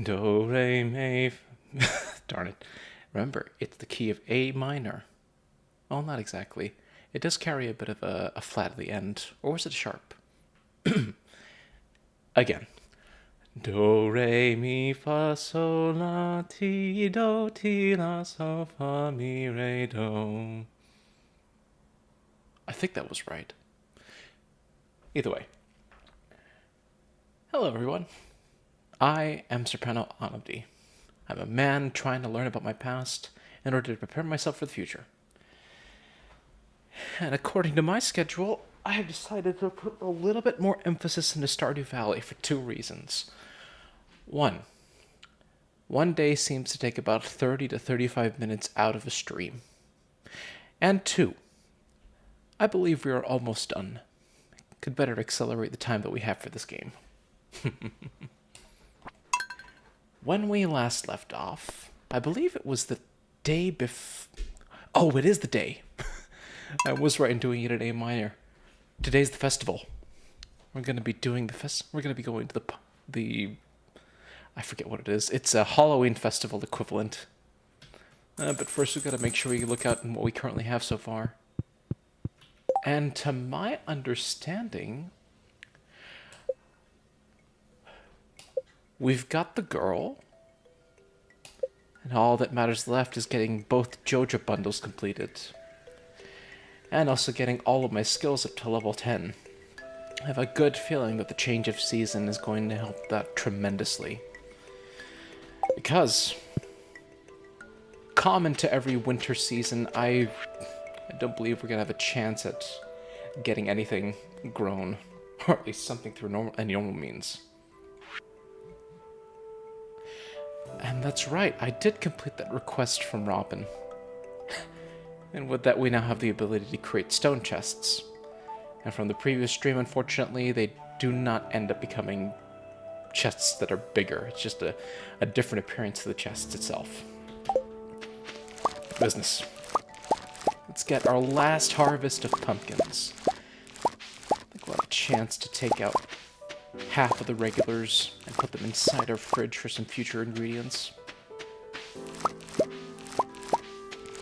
Do, re, mi. Darn it. Remember, it's the key of A minor. Well, not exactly. It does carry a bit of a flat at the end. Or was it sharp? Again. Do, re, mi, fa, sol, la, ti, do, ti, la, sol, fa, mi, re, do. I think that was right. Either way. Hello, everyone. I am Soprano Onobdy. I'm a man trying to learn about my past in order to prepare myself for the future. And according to my schedule, I have decided to put a little bit more emphasis into Stardew Valley for two reasons. One day seems to take about 30 to 35 minutes out of a stream. And two, I believe we are almost done. Could better accelerate the time that we have for this game. When we last left off, I believe it was the day before... Oh, it is the day. I was right in doing it at A minor. Today's the festival. We're going to be doing We're going to be going to the... I forget what it is. It's a Halloween festival equivalent. But first we've got to make sure we look out at what we currently have so far. And to my understanding, we've got the girl, and all that matters left is getting both Joja bundles completed. And also getting all of my skills up to level 10. I have a good feeling that the change of season is going to help that tremendously. Because, common to every winter season, I don't believe we're going to have a chance at getting anything grown. Or at least something through any normal means. And that's right, I did complete that request from Robin. And with that, we now have the ability to create stone chests. And from the previous stream, unfortunately, they do not end up becoming chests that are bigger. It's just a different appearance to the chests itself. Business. Let's get our last harvest of pumpkins. I think we'll have a chance to take out half of the regulars and put them inside our fridge for some future ingredients.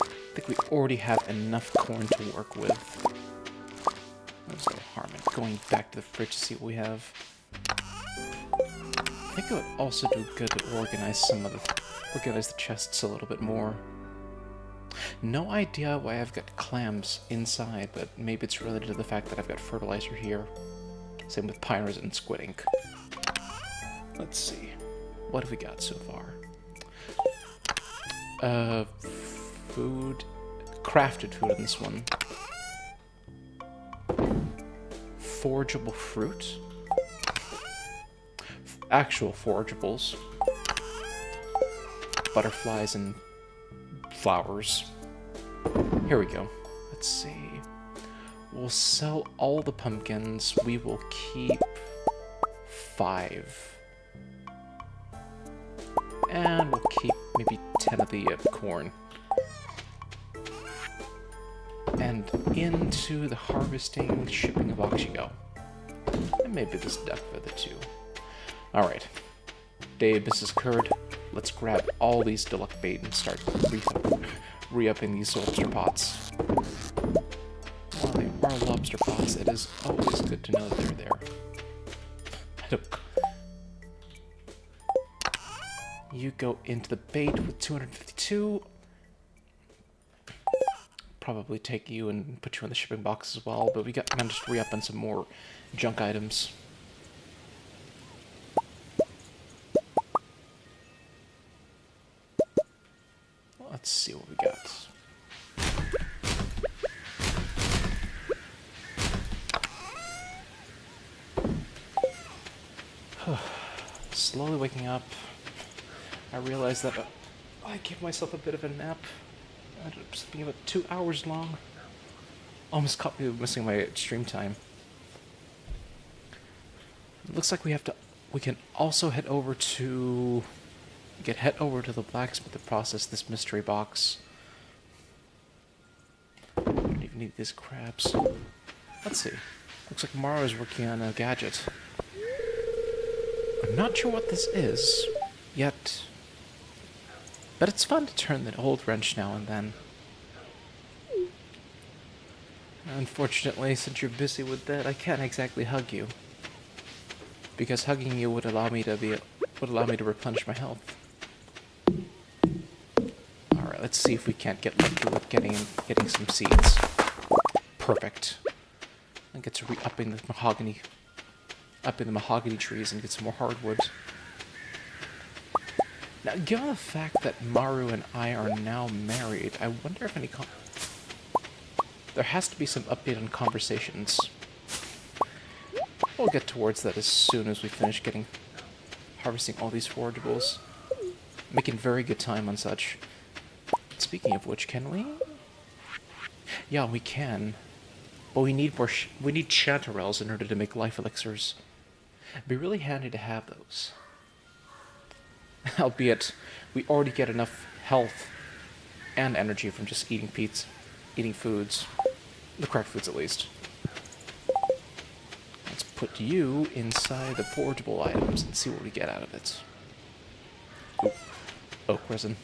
I think we already have enough corn to work with. There's no harm in going back to the fridge to see what we have. I think it would also do good to organize the chests a little bit more. No idea why I've got clams inside, but maybe it's related to the fact that I've got fertilizer here. Same with pyrus and squid ink. Let's see. What have we got so far? Food. Crafted food in this one. Forageable fruit. Actual forageables. Butterflies and flowers. Here we go. Let's see. We'll sell all the pumpkins. We will keep 5. And we'll keep maybe 10 of the corn. And into the harvesting, shipping of ox you go. And maybe this duck feather too. Alright. Day of business occurred. Let's grab all these deluxe bait and start re-upping these lobster pots. While they are lobster pots, it is always good to know that they're there. You go into the bait with 252. Probably take you and put you in the shipping box as well, but we managed to re-up on some more junk items. Let's see what we got. Slowly waking up, I realized that I gave myself a bit of a nap. I ended up sleeping about 2 hours long. Almost caught me missing my stream time. It looks like we can also head over to the blacksmith to process this mystery box. I don't even need these crabs. Let's see. Looks like Mara is working on a gadget. I'm not sure what this is, yet. But it's fun to turn the old wrench now and then. Unfortunately, since you're busy with that, I can't exactly hug you. Because hugging you would allow me to replenish my health. Alright, let's see if we can't get lucky with getting some seeds. Perfect. And get to upping the mahogany trees and get some more hardwood. Now, given the fact that Maru and I are now married, I wonder if there has to be some update on conversations. We'll get towards that as soon as we finish harvesting all these forageables. Making very good time on such. Speaking of which, can we? Yeah, we can. But we need we need chanterelles in order to make life elixirs. It'd be really handy to have those. Albeit, we already get enough health and energy from just eating foods. The correct foods, at least. Let's put you inside the forageable items and see what we get out of it. Ooh. Oak resin.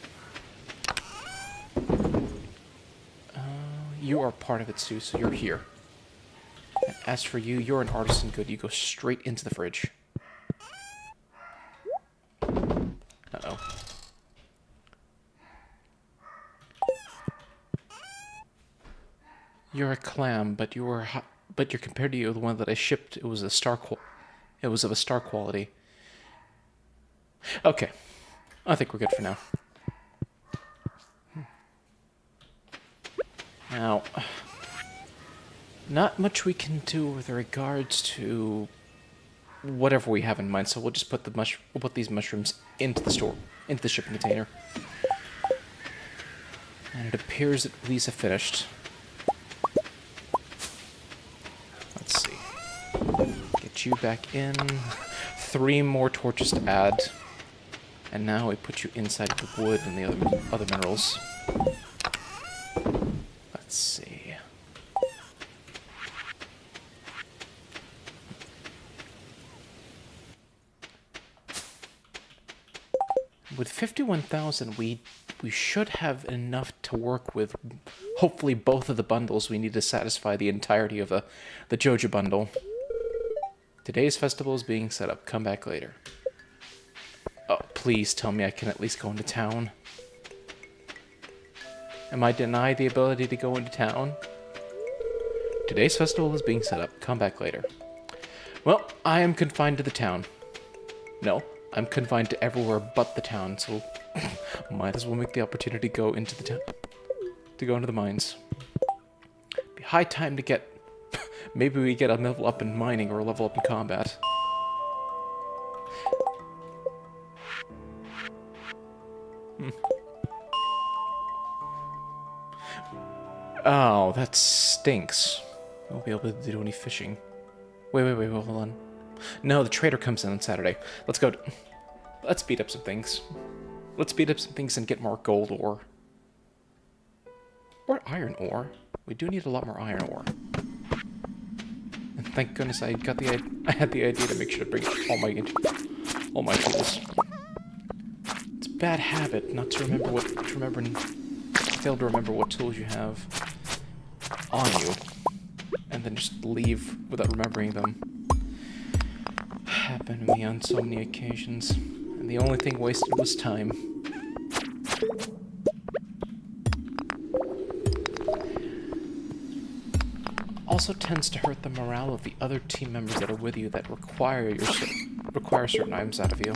You are part of it, too, so you're here. And as for you, you're an artisan good. You go straight into the fridge. Uh-oh. You're a clam, but you're compared to you, the one that I shipped, it was of a star quality. Okay. I think we're good for now. Now, not much we can do with regards to whatever we have in mind, so we'll just put these mushrooms into the shipping container. And it appears that these have finished. Let's see. Get you back in. 3 more torches to add. And now we put you inside the wood and the other minerals. Let's see. With 51,000, we should have enough to work with. Hopefully, both of the bundles we need to satisfy the entirety of the Joja bundle. Today's festival is being set up. Come back later. Oh, please tell me I can at least go into town. Am I denied the ability to go into town? Today's festival is being set up. Come back later. Well, I am confined to the town. No, I'm confined to everywhere but the town, so might as well make the opportunity to go into the town. To go into the mines. Be high time to get... Maybe we get a level up in mining or a level up in combat. Oh, that stinks. I won't be able to do any fishing. Wait, hold on. No, the trader comes in on Saturday. Let's go. Let's speed up some things. Let's speed up some things and get more gold ore. Or iron ore. We do need a lot more iron ore. And thank goodness I had the idea to make sure to bring all my tools. It's a bad habit not to fail to remember what tools you have on you, and then just leave without remembering them. Happened to me on so many occasions, and the only thing wasted was time. Also tends to hurt the morale of the other team members that are with you that require certain items out of you.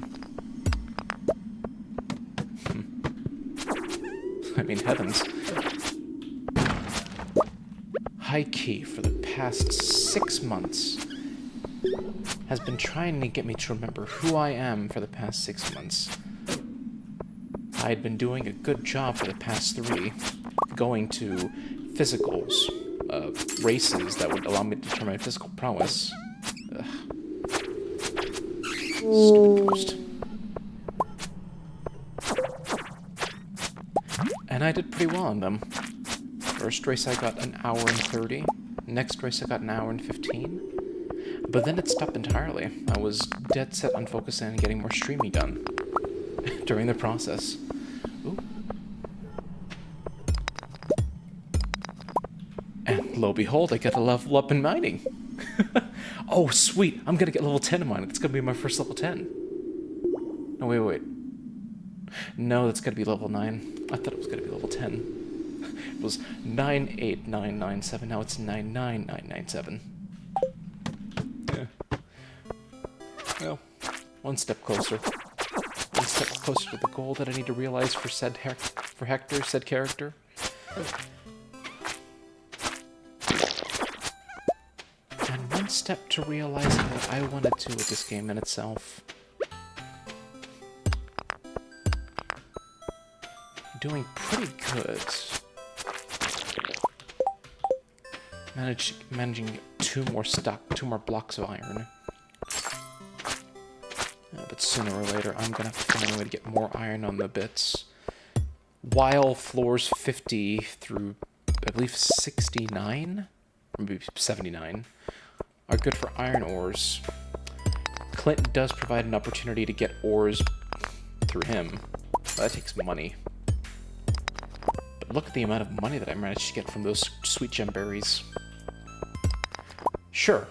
I mean, heavens. High Key, for the past 6 months, has been trying to get me to remember who I am for the past 6 months. I had been doing a good job for the past 3, going to physicals, races that would allow me to determine physical prowess. Ugh. Stupid ghost. And I did pretty well on them. First race I got an hour and 30. Next race I got an hour and 15. But then it stopped entirely. I was dead set on focusing on getting more streaming done. during the process. Ooh. And lo and behold, I get to level up in mining. Oh, sweet. I'm going to get level 10 in mining. That's going to be my first level 10. No, wait. No, that's going to be level 9. I thought it was going to be level 10. It was 98997. Now it's 99997. Yeah. Well, one step closer. One step closer to the goal that I need to realize for Hector, said character. And one step to realizing what I want to do with this game in itself. Doing pretty good. Managing two more blocks of iron. But sooner or later, I'm gonna have to find a way to get more iron on the bits. While floors 50 through, I believe, 69, or maybe 79, are good for iron ores. Clint does provide an opportunity to get ores through him, but that takes money. But look at the amount of money that I managed to get from those sweet gem berries. Sure,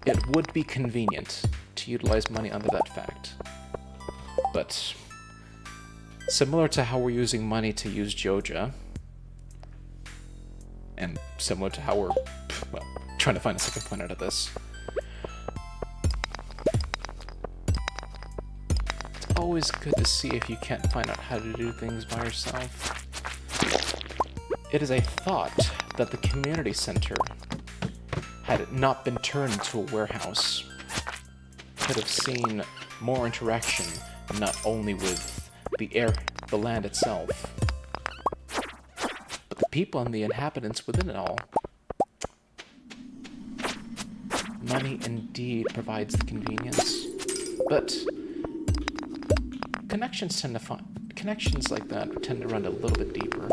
it would be convenient to utilize money under that fact. But similar to how we're using money to use Joja, and similar to how we're, well, trying to find a second planet of this, it's always good to see if you can't find out how to do things by yourself. It is a thought that the community center, had it not been turned into a warehouse, could have seen more interaction, not only with the land itself, but the people and the inhabitants within it all. Money indeed provides the convenience, but connections like that tend to run a little bit deeper.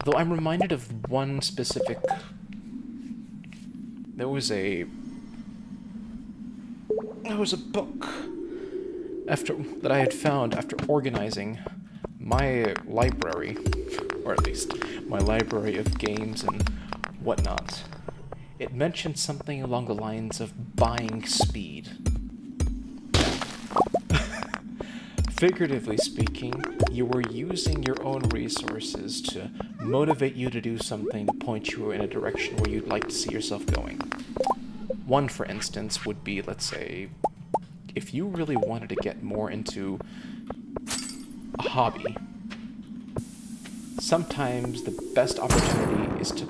Though I'm reminded of one specific. There was a book that I had found after organizing my library, or at least my library of games and whatnot. It mentioned something along the lines of buying speed. Figuratively speaking, you were using your own resources to motivate you to do something, to point you in a direction where you'd like to see yourself going. One, for instance, would be, let's say, if you really wanted to get more into a hobby, sometimes the best opportunity is to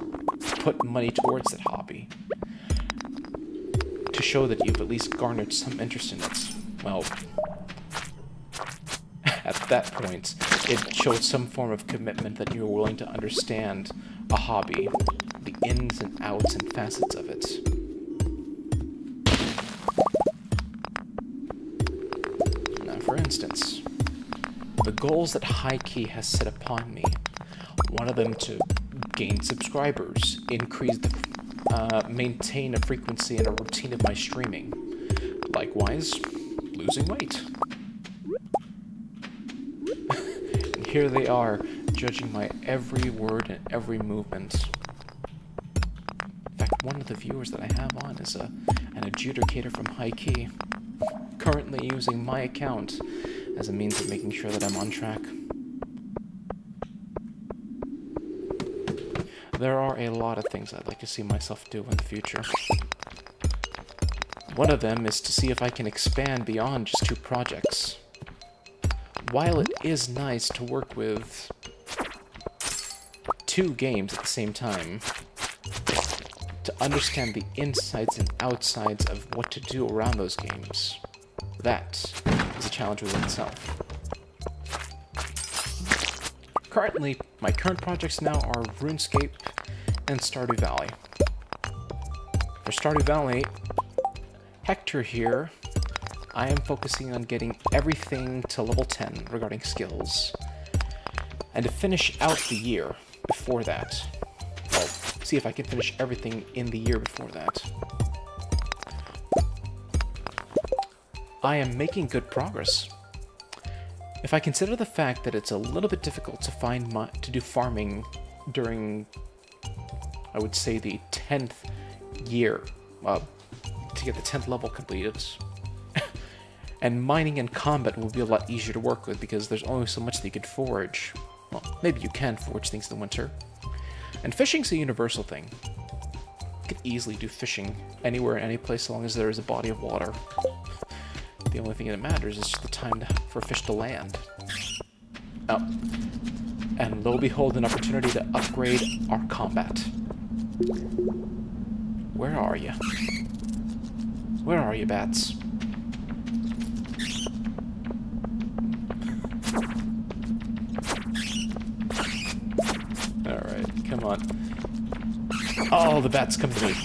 put money towards that hobby, to show that you've at least garnered some interest in it. Well, at that point, it showed some form of commitment that you were willing to understand a hobby, the ins and outs and facets of it. Now, for instance, the goals that High Key has set upon me, one of them to gain subscribers, maintain a frequency and a routine of my streaming. Likewise, losing weight. And here they are, judging my every word and every movement. In fact, one of the viewers that I have on is an adjudicator from High Key, currently using my account as a means of making sure that I'm on track. There are a lot of things I'd like to see myself do in the future. One of them is to see if I can expand beyond just 2 projects. While it is nice to work with 2 games at the same time, to understand the insides and outsides of what to do around those games, that is a challenge within itself. Currently, my current projects now are RuneScape and Stardew Valley. For Stardew Valley, Hector here, I am focusing on getting everything to level 10 regarding skills. And to finish out the year before that, well, see if I can finish everything in the year before that. I am making good progress. If I consider the fact that it's a little bit difficult to find to do farming during, I would say, the 10th year, to get the 10th level completed, and mining and combat will be a lot easier to work with because there's only so much that you could forage. Well, maybe you can forage things in the winter. And fishing's a universal thing. You could easily do fishing anywhere, any place, as long as there is a body of water. The only thing that matters is just the time for fish to land. Oh. And lo and behold, an opportunity to upgrade our combat. Where are you? Where are you, bats? Alright, come on. Oh, the bats come to me.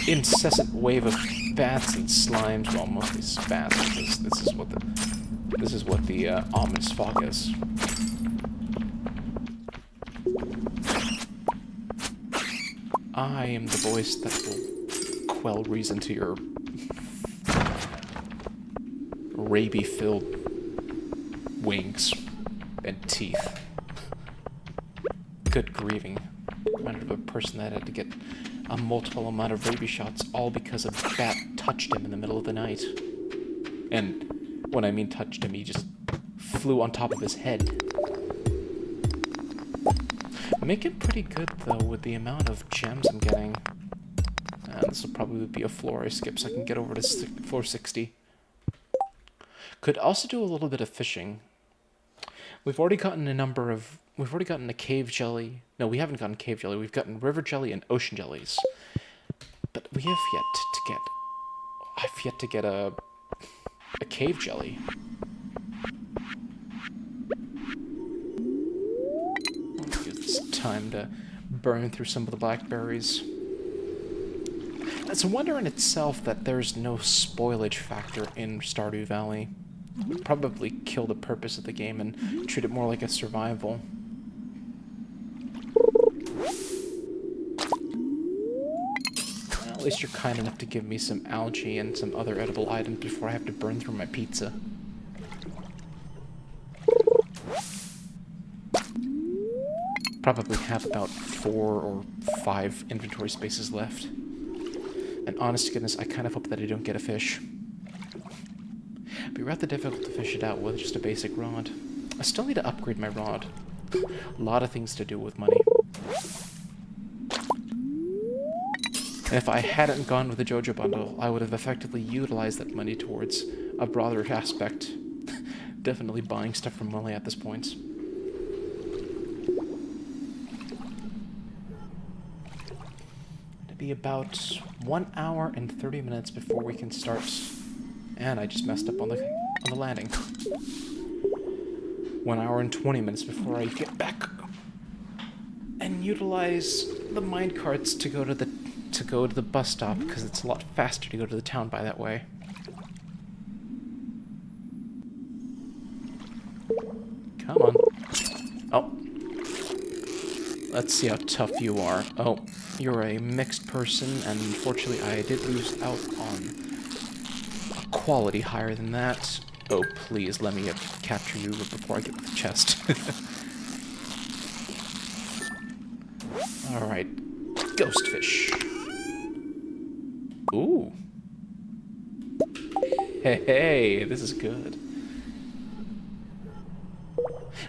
Incessant wave of bats and slimes. Well, mostly bats, because this is what the ominous fog is. I am the voice that will quell reason to your rabies-filled wings and teeth. Good grieving. Reminded of a person that had to get a multiple amount of rabies shots, all because a bat touched him in the middle of the night. And when I mean touched him, he just flew on top of his head. Making pretty good, though, with the amount of gems I'm getting. And this will probably be a floor I skip so I can get over to floor 60. Could also do a little bit of fishing. We've already gotten a cave jelly. No, we haven't gotten cave jelly. We've gotten river jelly and ocean jellies. But we have yet to get... I've yet to get a cave jelly. I'll use this time to burn through some of the blackberries. It's a wonder in itself that there's no spoilage factor in Stardew Valley. It would probably kill the purpose of the game and treat it more like a survival. Well, at least you're kind enough to give me some algae and some other edible items before I have to burn through my pizza. Probably have about 4 or 5 inventory spaces left. And honest to goodness, I kind of hope that I don't get a fish. It'd be rather difficult to fish it out with just a basic rod. I still need to upgrade my rod. A lot of things to do with money. And if I hadn't gone with the Joja bundle, I would have effectively utilized that money towards a broader aspect. Definitely buying stuff from Molly at this point. It'll be about 1 hour and 30 minutes before we can start. And I just messed up on the landing. 1 hour and 20 minutes before I get back and utilize the minecarts to go to the bus stop, because it's a lot faster to go to the town by that way. Come on. Oh. Let's see how tough you are. Oh, you're a mixed person, and unfortunately I did lose out on quality higher than that. Oh, please, let me capture you before I get to the chest. Alright. Ghost fish. Ooh. Hey, this is good.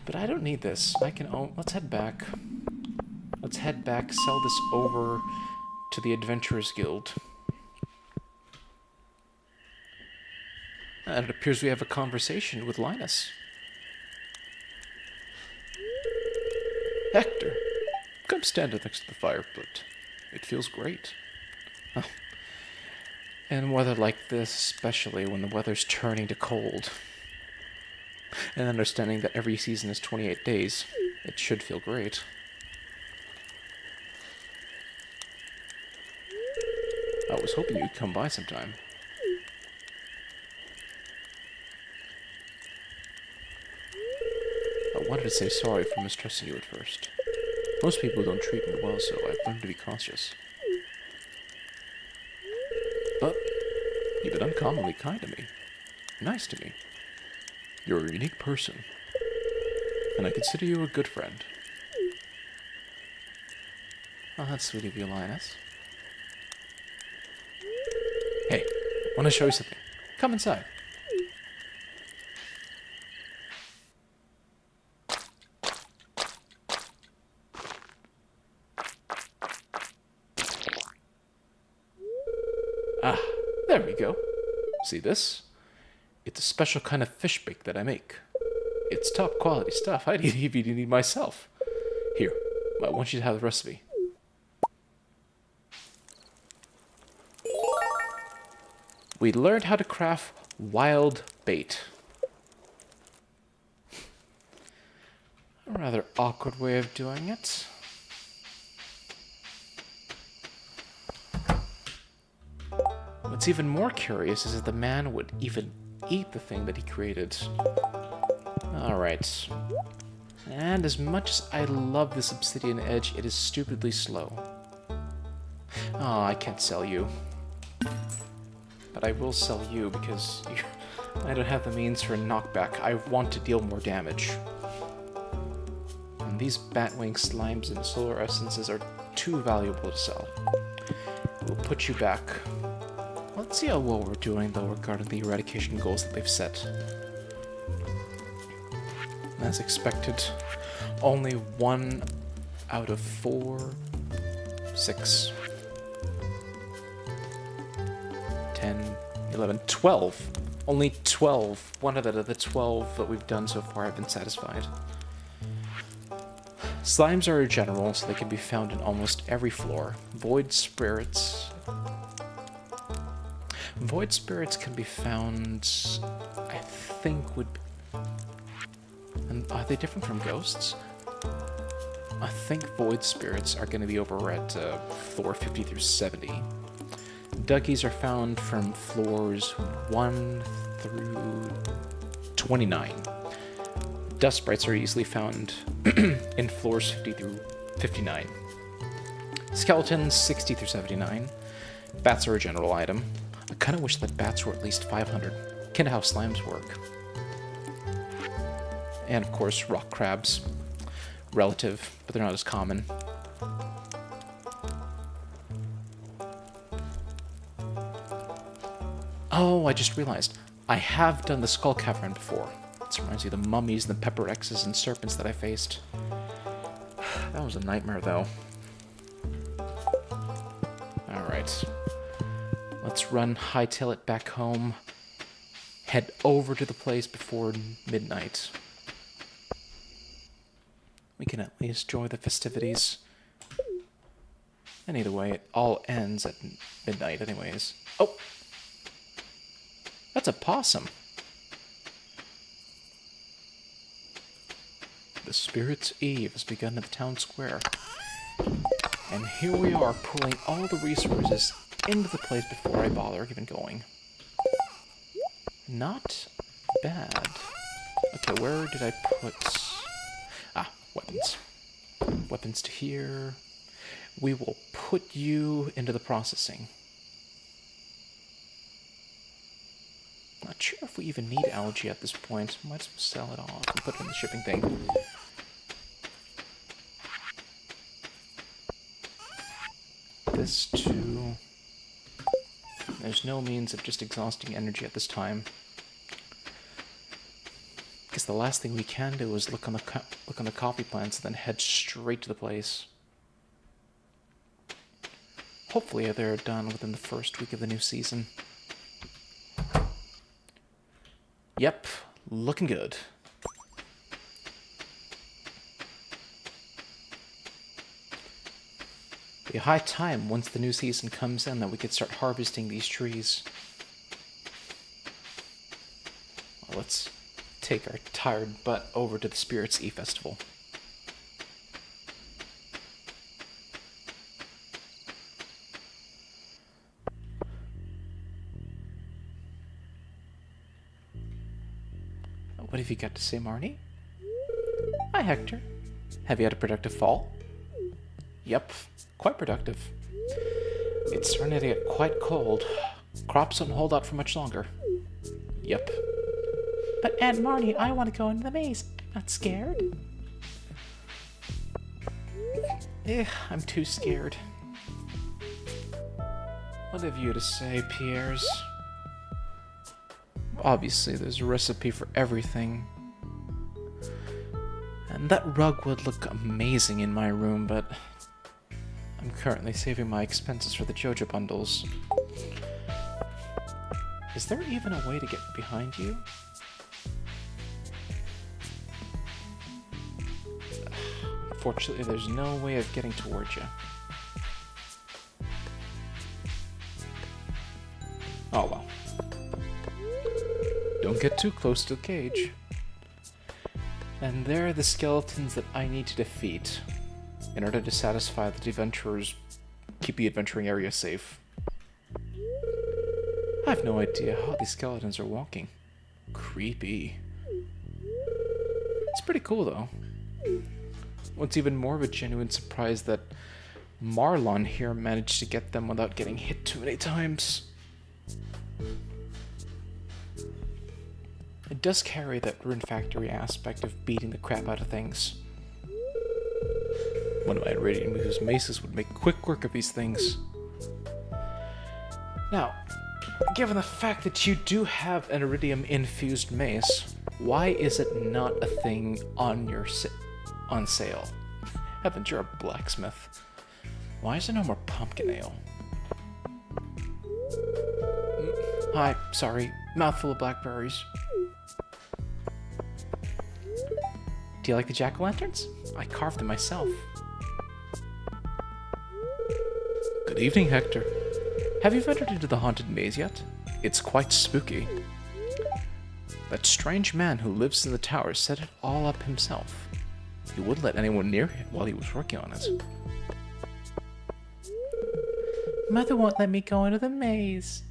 But I don't need this. I can... Oh, let's head back. Let's head back, sell this over to the Adventurers Guild. And it appears we have a conversation with Linus. Hector, come stand next to the fire pit. It feels great. Oh. And weather like this, especially when the weather's turning to cold. And understanding that every season is 28 days, it should feel great. I was hoping you'd come by sometime. I wanted to say sorry for mistrusting you at first. Most people don't treat me well, so I've learned to be cautious. But you been uncommonly kind to me. Nice to me. You're a unique person. And I consider you a good friend. Oh, that's sweet of you, Linus. Hey, I want to show you something. Come inside. Ah, there we go. See this? It's a special kind of fish bake that I make. It's top quality stuff. I'd even eat myself. Here, I want you to have the recipe. We learned how to craft wild bait. A rather awkward way of doing it. What's even more curious is that the man would even eat the thing that he created. Alright. And as much as I love this obsidian edge, it is stupidly slow. Oh, I can't sell you. But I will sell you because I don't have the means for a knockback. I want to deal more damage. And these batwing slimes and solar essences are too valuable to sell. We'll put you back. Let's see how well we're doing, though, regarding the eradication goals that they've set. As expected, only 1 out of 4, 6, 10, 11, 12. Only 12. 1 out of the 12 that we've done so far have been satisfied. Slimes are general, so they can be found in almost every floor. Void spirits can be found, I think, would... And are they different from ghosts? I think void spirits are going to be over at floor 50 through 70. Duckies are found from floors 1 through 29. Dust sprites are easily found in floors 50 through 59. Skeletons 60 through 79. Bats are a general item. I kind of wish that bats were at least 500. Kind of how slimes work. And of course, rock crabs. Relative, but they're not as common. Oh, I just realized. I have done the Skull Cavern before. This reminds me of the mummies, the pepper X's, and serpents that I faced. That was a nightmare, though. Alright. Let's run, hightail it back home. Head over to the place before midnight. We can at least enjoy the festivities. And either way, it all ends at midnight anyways. Oh! That's a possum. The Spirit's Eve has begun at the town square. And here we are, pulling all the resources into the place before I bother even going. Not bad. Okay, where did I put... Ah, weapons. Weapons to here. We will put you into the processing. Not sure if we even need algae at this point. Might as well sell it off and put it in the shipping thing. This too. There's no means of just exhausting energy at this time. Guess the last thing we can do is look on the coffee plants and then head straight to the place. Hopefully they're done within the first week of the new season. Yep, looking good. Be a high time once the new season comes in that we could start harvesting these trees. Well, let's take our tired butt over to the Spirit's Eve Festival. What have you got to say, Marnie? Hi, Hector. Have you had a productive fall? Yep, quite productive. It's starting to get quite cold. Crops don't hold out for much longer. Yep. But Aunt Marnie, I want to go into the maze. I'm not scared. I'm too scared. What have you to say, Pierre's? Obviously, there's a recipe for everything. And that rug would look amazing in my room, but I'm currently saving my expenses for the Joja bundles. Is there even a way to get behind you? Unfortunately, there's no way of getting towards you. Oh well. Don't get too close to the cage. And there are the skeletons that I need to defeat in order to satisfy the adventurers, keep the adventuring area safe. I have no idea how these skeletons are walking. Creepy. It's pretty cool though. What's even more of a genuine surprise that Marlon here managed to get them without getting hit too many times. It does carry that Rune Factory aspect of beating the crap out of things. One of my Iridium whose maces would make quick work of these things. Now, given the fact that you do have an Iridium infused mace, why is it not a thing on your on sale? Haven't you a blacksmith? Why is there no more pumpkin ale? Hi, sorry, mouthful of blackberries. Do you like the jack-o'-lanterns? I carved them myself. Good evening, Hector. Have you ventured into the haunted maze yet? It's quite spooky. That strange man who lives in the tower set it all up himself. He wouldn't let anyone near him while he was working on it. Mother won't let me go into the maze.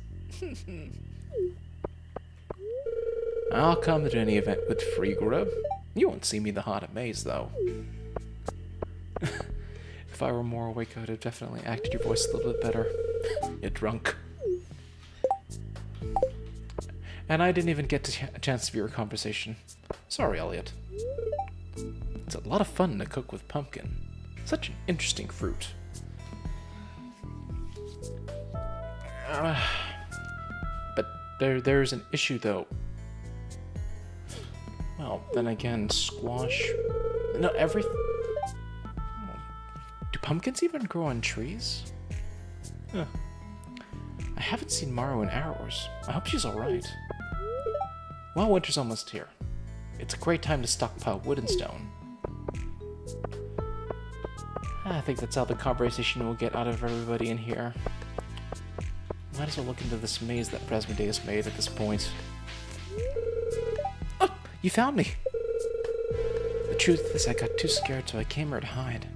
I'll come to any event with free grub. You won't see me in the haunted maze, though. If I were more awake, I would have definitely acted your voice a little bit better. You're drunk. And I didn't even get a chance to view your conversation. Sorry, Elliot. It's a lot of fun to cook with pumpkin. Such an interesting fruit. But there's an issue, though. Well, then again, squash... No, everything... Do pumpkins even grow on trees? Huh. I haven't seen Maru in hours. I hope she's alright. Well, winter's almost here. It's a great time to stockpile wood and stone. I think that's all the conversation we'll get out of everybody in here. Might as well look into this maze that Presbyteus made at this point. Oh, you found me! The truth is I got too scared, so I came here to hide.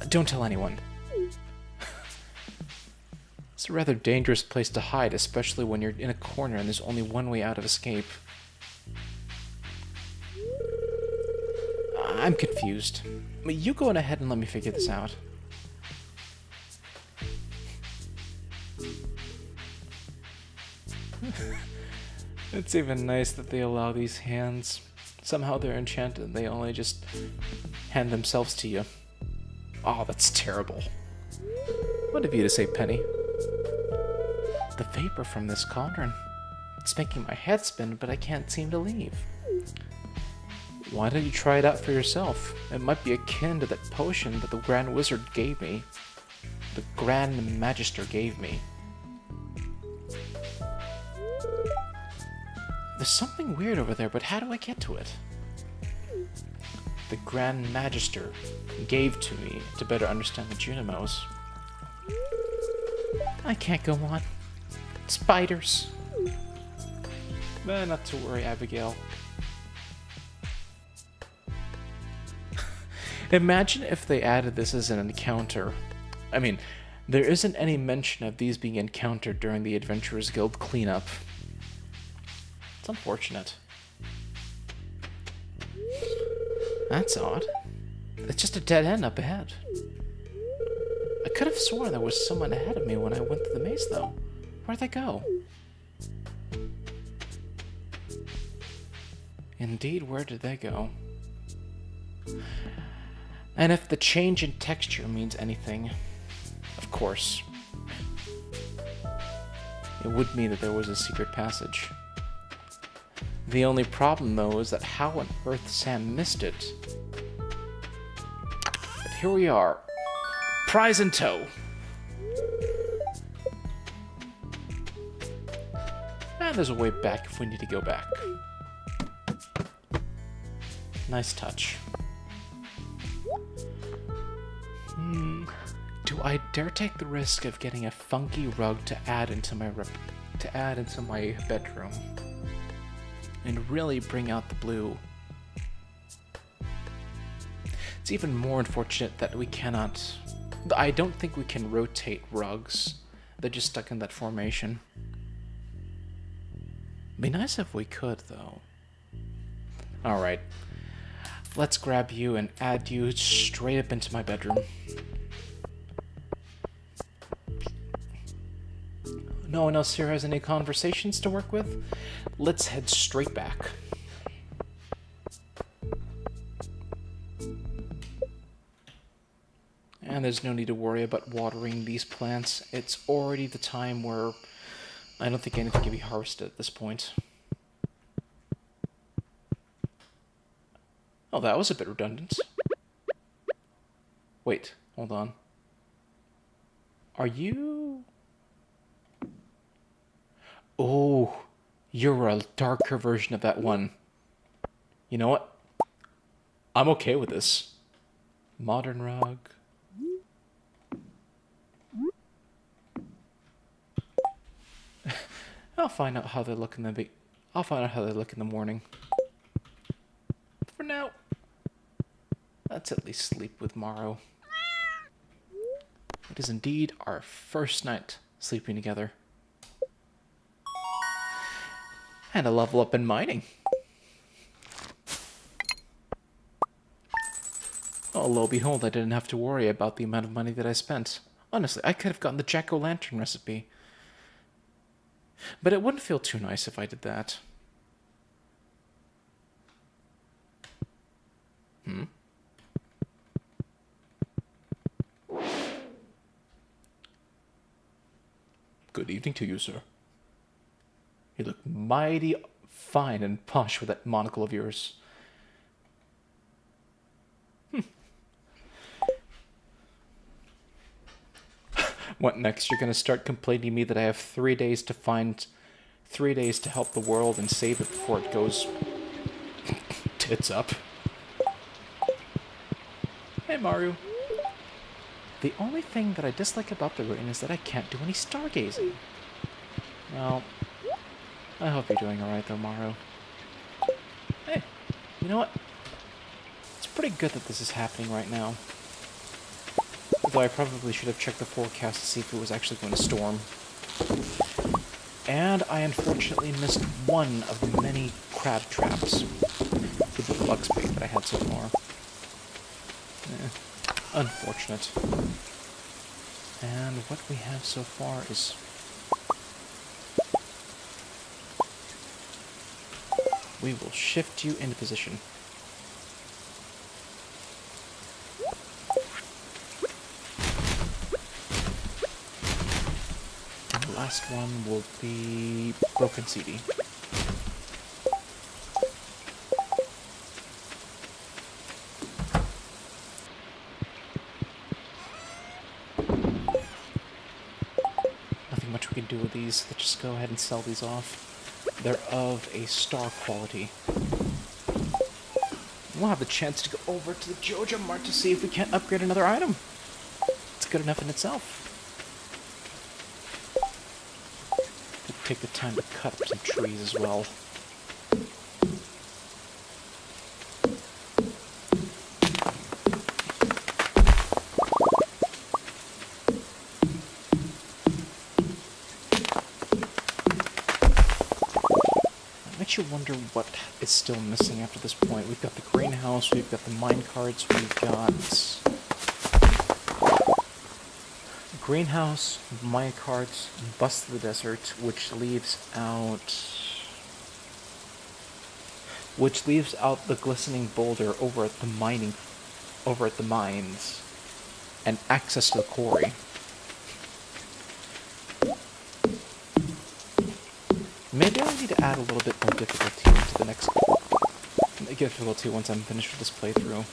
Don't tell anyone. It's a rather dangerous place to hide, especially when you're in a corner and there's only one way out of escape. I'm confused. You go on ahead and let me figure this out. It's even nice that they allow these hands. Somehow they're enchanted and they only just hand themselves to you. Oh, that's terrible. What have you to say, Penny? The vapor from this cauldron. It's making my head spin, but I can't seem to leave. Why don't you try it out for yourself? It might be akin to that potion that the Grand Wizard gave me. The Grand Magister gave me. There's something weird over there, but how do I get to it? The Grand Magister gave to me to better understand the Junimos. I can't go on. Spiders. Not to worry, Abigail. Imagine if they added this as an encounter. I mean, there isn't any mention of these being encountered during the Adventurers Guild cleanup. It's unfortunate. That's odd. It's just a dead end up ahead. I could have sworn there was someone ahead of me when I went through the maze, though. Where'd they go? Indeed, where did they go? And if the change in texture means anything, of course, it would mean that there was a secret passage. The only problem, though, is that how on earth Sam missed it. But here we are. Prize in tow. And there's a way back if we need to go back. Nice touch. Do I dare take the risk of getting a funky rug to add into my bedroom and really bring out the blue? It's even more unfortunate that we cannot. I don't think we can rotate rugs. They're just stuck in that formation. Be nice if we could, though. All right. Let's grab you and add you straight up into my bedroom. No one else here has any conversations to work with? Let's head straight back. And there's no need to worry about watering these plants. It's already the time where I don't think anything can be harvested at this point. Oh, that was a bit redundant. Wait, hold on. Are you... Oh, you're a darker version of that one. You know what? I'm okay with this. Modern rug. I'll find out how they look in the morning. For now, let's at least sleep with Morrow. It is indeed our first night sleeping together. And a level up in mining. Oh, lo and behold, I didn't have to worry about the amount of money that I spent. Honestly, I could have gotten the jack-o'-lantern recipe. But it wouldn't feel too nice if I did that. Good evening to you, sir. You look mighty fine and posh with that monocle of yours. What next? You're going to start complaining to me that I have 3 days to help the world and save it before it goes tits up. Hey, Maru. The only thing that I dislike about the rain is that I can't do any stargazing. Well, I hope you're doing alright though, Maru. Hey, you know what? It's pretty good that this is happening right now. Although I probably should have checked the forecast to see if it was actually going to storm. And I unfortunately missed one of the many crab traps with the bug bait that I had so far. Unfortunate. And what we have so far is... we will shift you into position. And the last one will be Broken CD. Nothing much we can do with these. Let's just go ahead and sell these off. They're of a star quality. We'll have the chance to go over to the Joja Mart to see if we can't upgrade another item. It's good enough in itself. We'll take the time to cut up some trees as well. You wonder what is still missing after this point. We've got the greenhouse, we've got the mine carts, we've got greenhouse, mine carts, bust of the desert, which leaves out which leaves out the glistening boulder over at the mines, and access to the quarry. Maybe I'll need to add a little bit more difficulty to the next difficulty once I'm finished with this playthrough.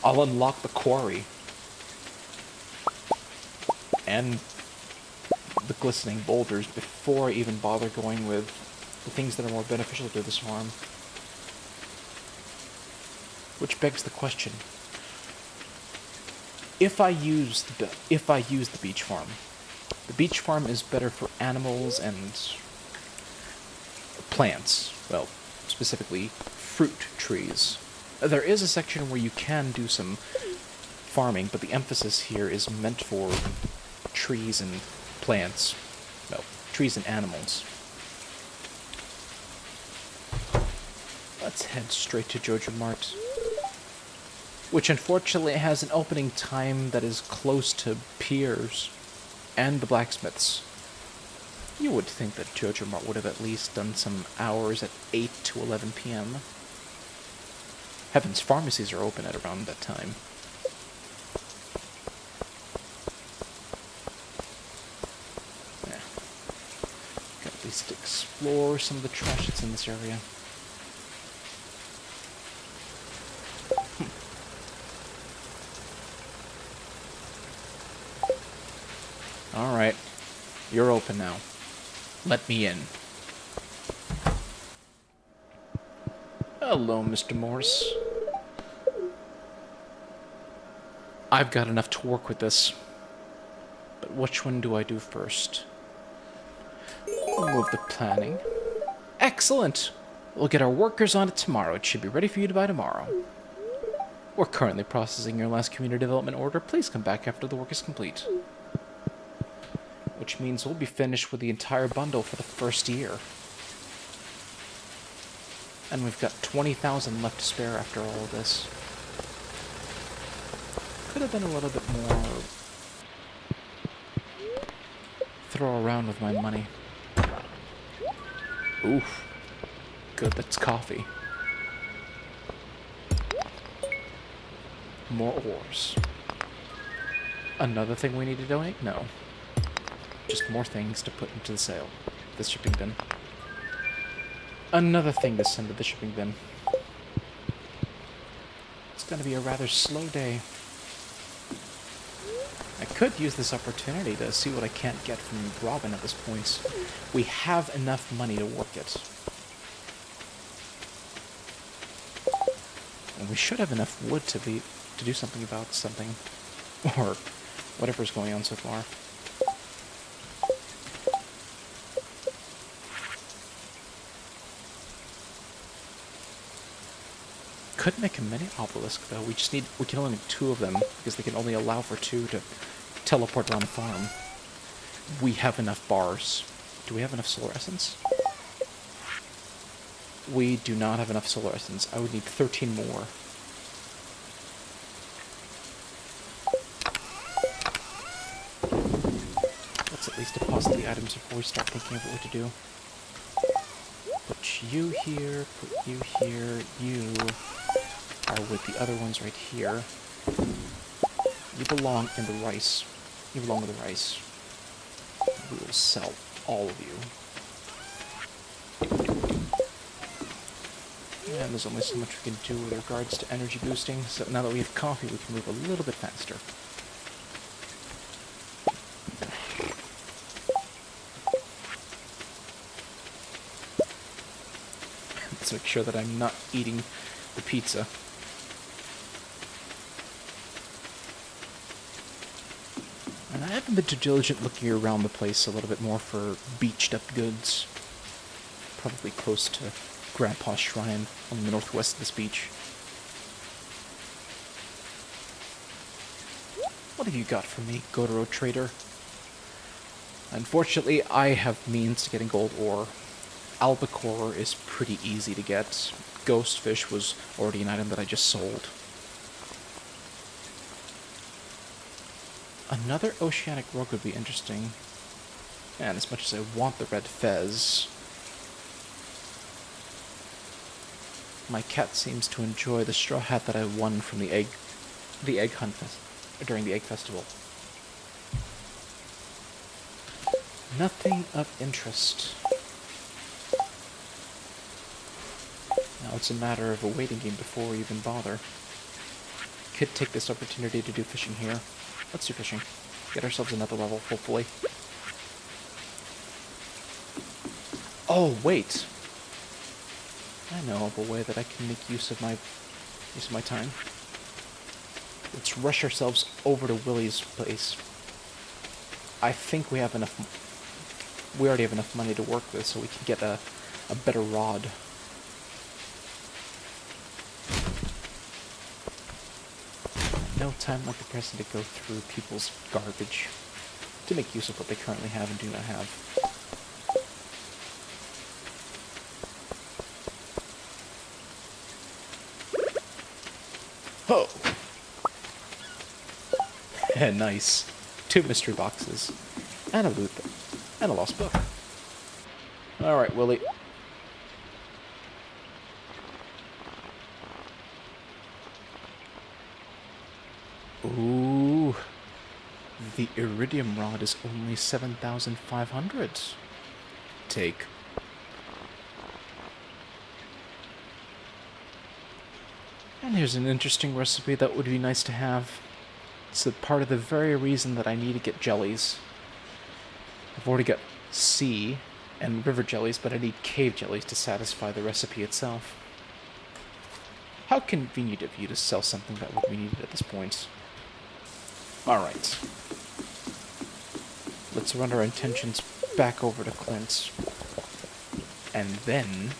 I'll unlock the quarry. And the glistening boulders before I even bother going with the things that are more beneficial to this farm. Which begs the question. If I use the beach farm, the beach farm is better for animals and plants. Well, specifically fruit trees. There is a section where you can do some farming, but the emphasis here is meant for trees and plants. No, trees and animals. Let's head straight to Joja Mart, which unfortunately has an opening time that is close to Piers and the blacksmiths. You would think that Joja Mart would have at least done some hours at 8 to 11 p.m. Heaven's pharmacies are open at around that time. Yeah. Can at least explore some of the trash that's in this area. Alright, you're open now. Let me in. Hello, Mr. Morse. I've got enough to work with this. But which one do I do first? We'll move the planning. Excellent! We'll get our workers on it tomorrow. It should be ready for you by tomorrow. We're currently processing your last community development order. Please come back after the work is complete. Which means we'll be finished with the entire bundle for the first year. And we've got 20,000 left to spare after all of this. Could have been a little bit more throw around with my money. Oof. Good, that's coffee. More ores. Another thing we need to donate? No. Just more things to put into the sale. The shipping bin. Another thing to send to the shipping bin. It's going to be a rather slow day. I could use this opportunity to see what I can't get from Robin at this point. We have enough money to work it. And we should have enough wood to do something about something. Or whatever's going on so far. Could make a mini obelisk though. We can only make 2 of them because they can only allow for 2 to teleport around the farm. We have enough bars. Do we have enough solar essence? We do not have enough solar essence. I would need 13 more. Let's at least deposit the items before we start thinking of what to do. Put you here, put you here, you are with the other ones right here. You belong in the rice. You belong with the rice. We will sell all of you. And there's only so much we can do with regards to energy boosting, so now that we have coffee, we can move a little bit faster. Let's make sure that I'm not eating the pizza. And I haven't been too diligent looking around the place a little bit more for beached up goods. Probably close to Grandpa's Shrine on the northwest of this beach. What have you got for me, Gotaro Trader? Unfortunately, I have means to getting gold ore. Albacore is pretty easy to get. Ghostfish was already an item that I just sold. Another oceanic rug would be interesting. And as much as I want the red fez, My cat seems to enjoy the straw hat that I won from the egg hunt during the egg festival. Nothing of interest. Now it's a matter of a waiting game before we even bother. Could take this opportunity to do fishing here. Let's do fishing. Get ourselves another level, hopefully. Oh, wait. I know of a way that I can make use of my time. Let's rush ourselves over to Willie's place. I think we have enough. We already have enough money to work with, so we can get a better rod. No time like the present to go through people's garbage to make use of what they currently have and do not have. Oh! Nice. 2 mystery boxes. And a loot book. And a lost book. Alright, Willie. Ooh. The iridium rod is only 7,500. Take. And here's an interesting recipe that would be nice to have. It's a part of the very reason that I need to get jellies. I've already got sea and river jellies, but I need cave jellies to satisfy the recipe itself. How convenient of you to sell something that would be needed at this point. Alright. Let's run our intentions back over to Clint's. And then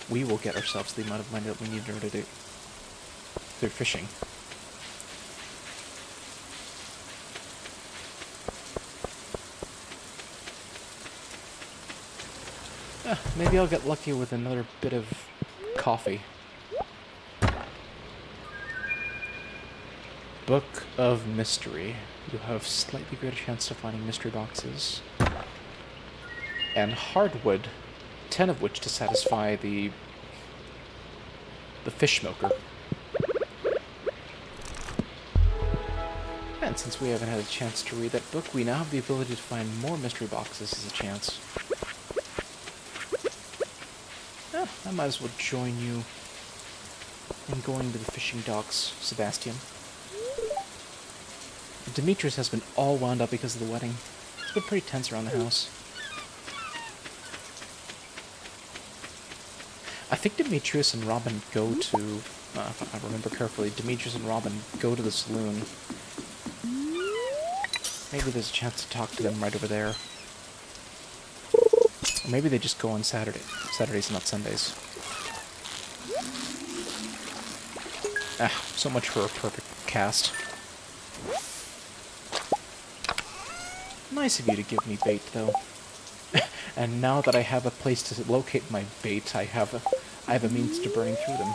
we will get ourselves the amount of money that we need in order to do through fishing. Maybe I'll get lucky with another bit of coffee. Book of Mystery. You have slightly greater chance of finding mystery boxes. And hardwood, 10 of which to satisfy the fish smoker. And since we haven't had a chance to read that book, we now have the ability to find more mystery boxes as a chance. I might as well join you in going to the fishing docks, Sebastian. Demetrius has been all wound up because of the wedding. It's been pretty tense around the house. I think Demetrius and Robin go to, if I remember carefully, Demetrius and Robin go to the saloon. Maybe there's a chance to talk to them right over there. Or maybe they just go on Saturdays, not Sundays. So much for a perfect cast. Nice of you to give me bait, though. And now that I have a place to locate my bait, I have a means to burning through them.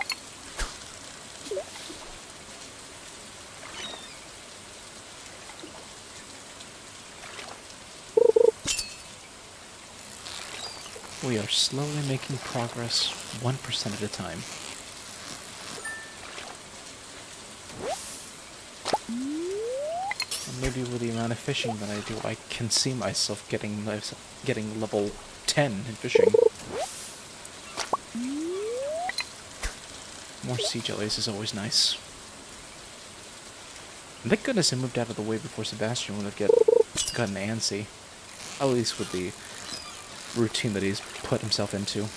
We are slowly making progress, 1% at a time. And maybe with the amount of fishing that I do, I can see myself getting level 10 in fishing. More sea jellies is always nice. And thank goodness I moved out of the way before Sebastian would have gotten antsy. At least with the routine that he's put himself into.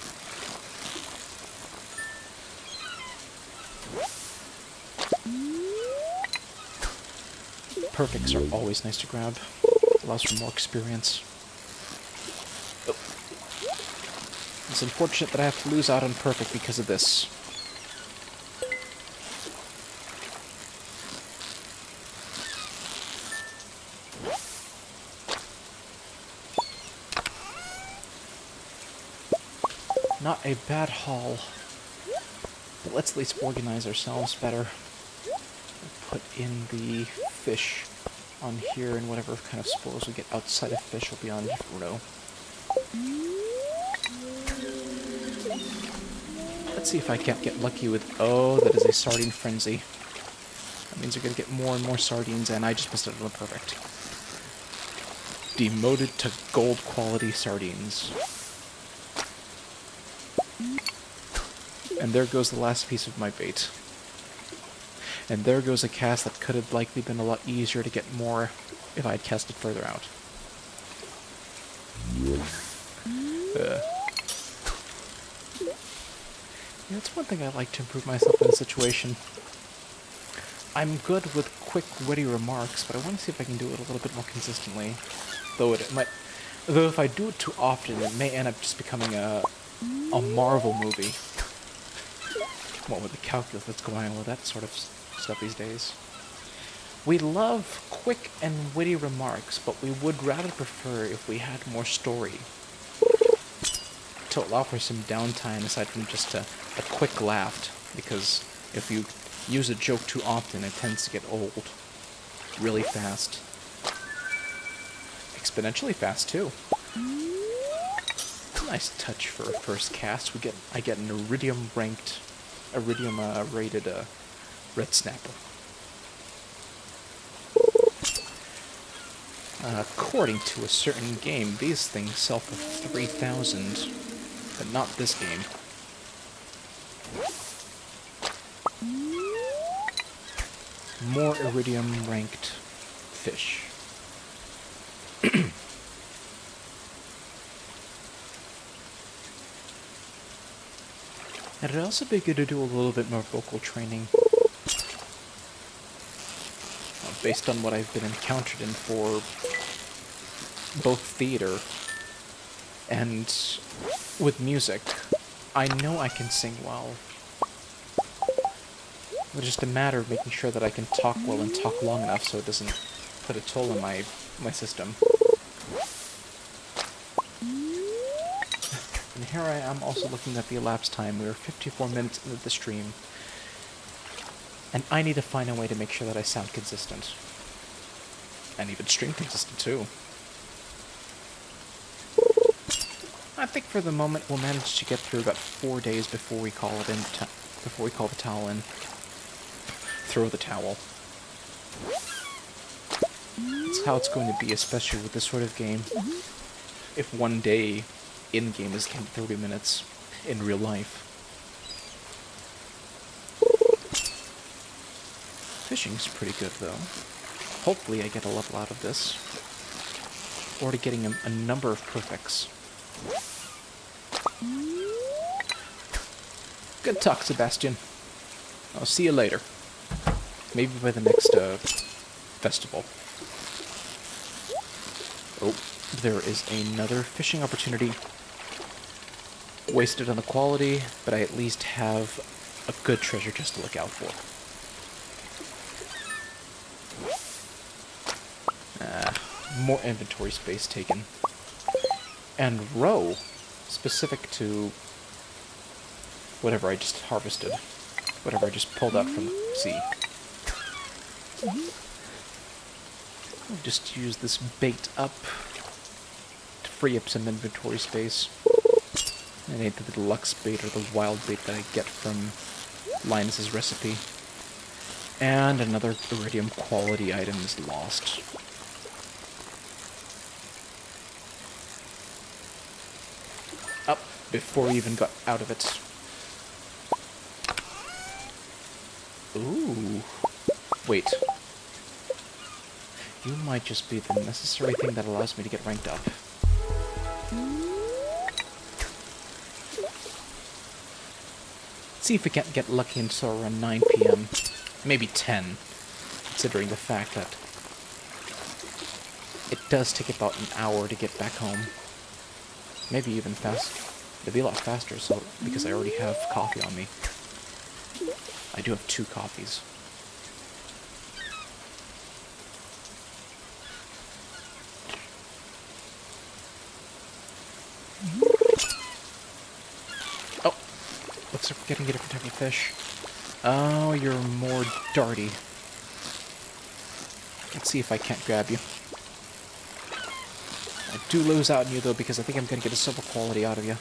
Perfects are always nice to grab. Allows for more experience. Oh. It's unfortunate that I have to lose out on perfect because of this. Not a bad haul, but let's at least organize ourselves better. Put in the fish on here, and whatever kind of spoils we get outside of fish will be on Bruno. Let's see if I can't get lucky with... Oh, that is a sardine frenzy. That means you're going to get more and more sardines, and I just missed it on the perfect. Demoted to gold quality sardines. And there goes the last piece of my bait. And there goes a cast that could have likely been a lot easier to get more if I had cast it further out. Yeah, that's one thing I like to improve myself in a situation. I'm good with quick, witty remarks, but I want to see if I can do it a little bit more consistently. Though if I do it too often, it may end up just becoming a Marvel movie. What with the calculus that's going on with that sort of stuff these days. We love quick and witty remarks, but we would rather prefer if we had more story to allow for some downtime aside from just a quick laugh, because if you use a joke too often, it tends to get old really fast. Exponentially fast, too. Nice touch for a first cast. I get an iridium rated red snapper. According to a certain game, these things sell for 3,000, but not this game. More iridium ranked fish. And it'd also be good to do a little bit more vocal training. Based on what I've been encountered in for both theater and with music, I know I can sing well. It's just a matter of making sure that I can talk well and talk long enough so it doesn't put a toll on my system. And here I am also looking at the elapsed time. We are 54 minutes into the stream. And I need to find a way to make sure that I sound consistent. And even stream consistent, too. I think for the moment we'll manage to get through about 4 days before we call it in, before we call the towel in. Throw the towel. That's how it's going to be, especially with this sort of game. If one day in-game is 30 minutes in real life. Fishing's pretty good, though. Hopefully I get a level out of this. Or to getting a number of perfects. Good talk, Sebastian. I'll see you later. Maybe by the next, festival. Oh, there is another fishing opportunity. Wasted on the quality, but I at least have a good treasure just to look out for. More inventory space taken. And roe, specific to whatever I just harvested. Whatever I just pulled out from the sea. I'll just use this bait up to free up some inventory space. It ain't the deluxe bait or the wild bait that I get from Linus's recipe. And another iridium quality item is lost. Up before we even got out of it. Ooh. Wait. You might just be the necessary thing that allows me to get ranked up. Let's see if we can't get lucky until around 9 PM. Maybe 10, considering the fact that it does take about an hour to get back home. Maybe even faster. It'd be a lot faster, so because I already have coffee on me. I do have 2 coffees. Oh, looks like we're getting a different type of fish. Oh, you're more darty. Let's see if I can't grab you. I do lose out on you, though, because I think I'm going to get a silver quality out of you.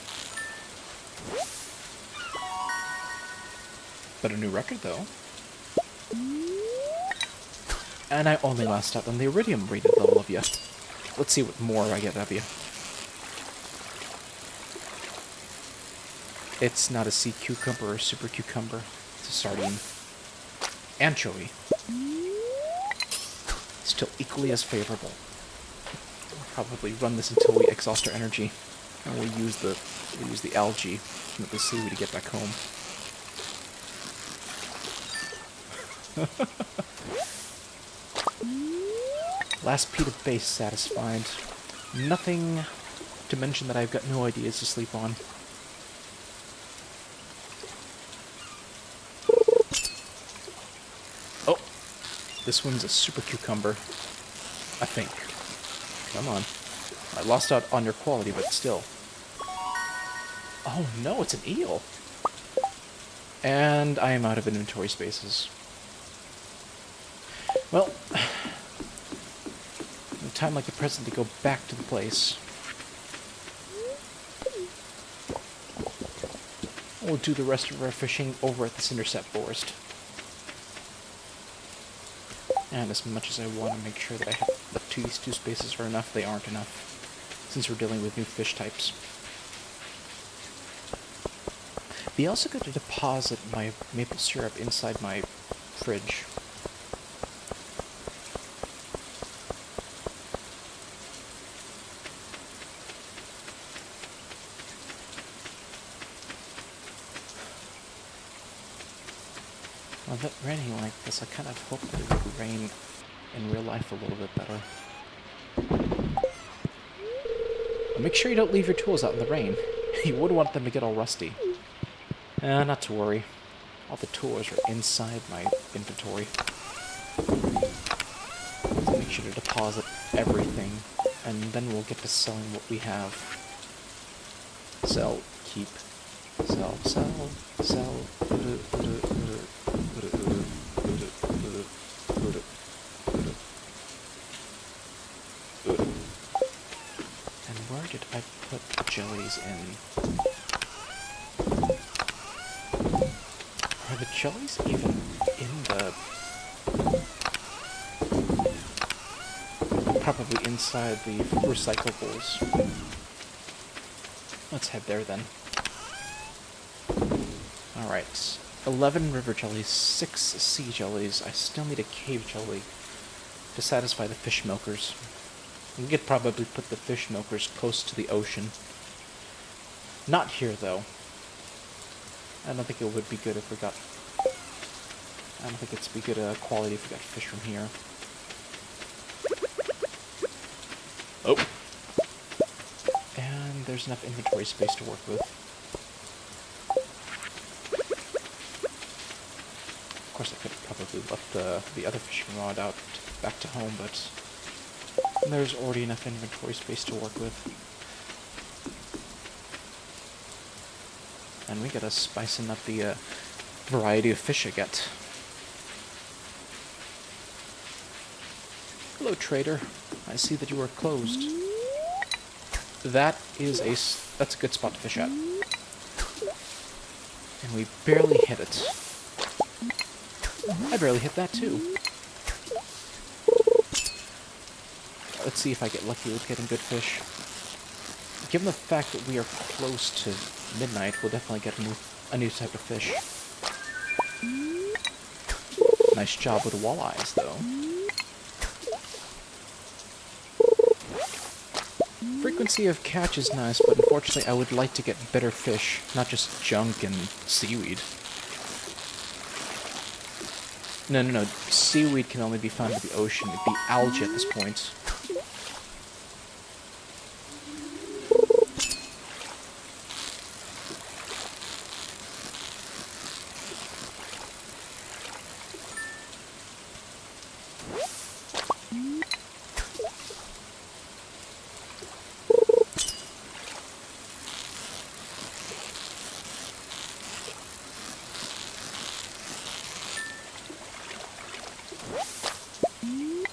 But a new record, though. And I only last out on the iridium rated level of you. Let's see what more I get out of you. It's not a sea cucumber or a super cucumber. It's a sardine. Anchovy. Still equally as favorable. We'll probably run this until we exhaust our energy. And we'll use the algae from the seaweed to get back home. Last peat of base satisfied. Nothing to mention that I've got no ideas to sleep on. Oh! This one's a super cucumber. I think. Come on. I lost out on your quality, but still. Oh no, it's an eel! And I am out of inventory spaces. Well, a time like the present to go back to the place. We'll do the rest of our fishing over at this intercept forest. And as much as I want to make sure that I have these two spaces are enough, they aren't enough, since we're dealing with new fish types. Be also good to deposit my maple syrup inside my fridge. Well, that raining like this, I kind of hope that it would rain in real life a little bit better. But make sure you don't leave your tools out in the rain. You wouldn't want them to get all rusty. Not to worry. All the tools are inside my inventory. So make sure to deposit everything, and then we'll get to selling what we have. Sell, keep, sell, sell, sell. And where did I put jellies in? Are the jellies even in the... Probably inside the recyclables. Let's head there then. Alright. 11 river jellies, 6 sea jellies. I still need a cave jelly to satisfy the fish milkers. We could probably put the fish milkers close to the ocean. Not here, though. I don't think it would be good if we got... I don't think it's be good quality if we got fish from here. Oh! And there's enough inventory space to work with. Of course, I could have probably left the other fishing rod out back to home, but there's already enough inventory space to work with. And we gotta spicing up the variety of fish I get. Hello, trader. I see that you are closed. That's a good spot to fish at. And we barely hit it. I barely hit that too. Let's see if I get lucky with getting good fish. Given the fact that we are close to midnight, we'll definitely get a new type of fish. Nice job with the walleyes, though. Frequency of catch is nice, but unfortunately I would like to get better fish, not just junk and seaweed. No. Seaweed can only be found in the ocean. It'd be algae at this point.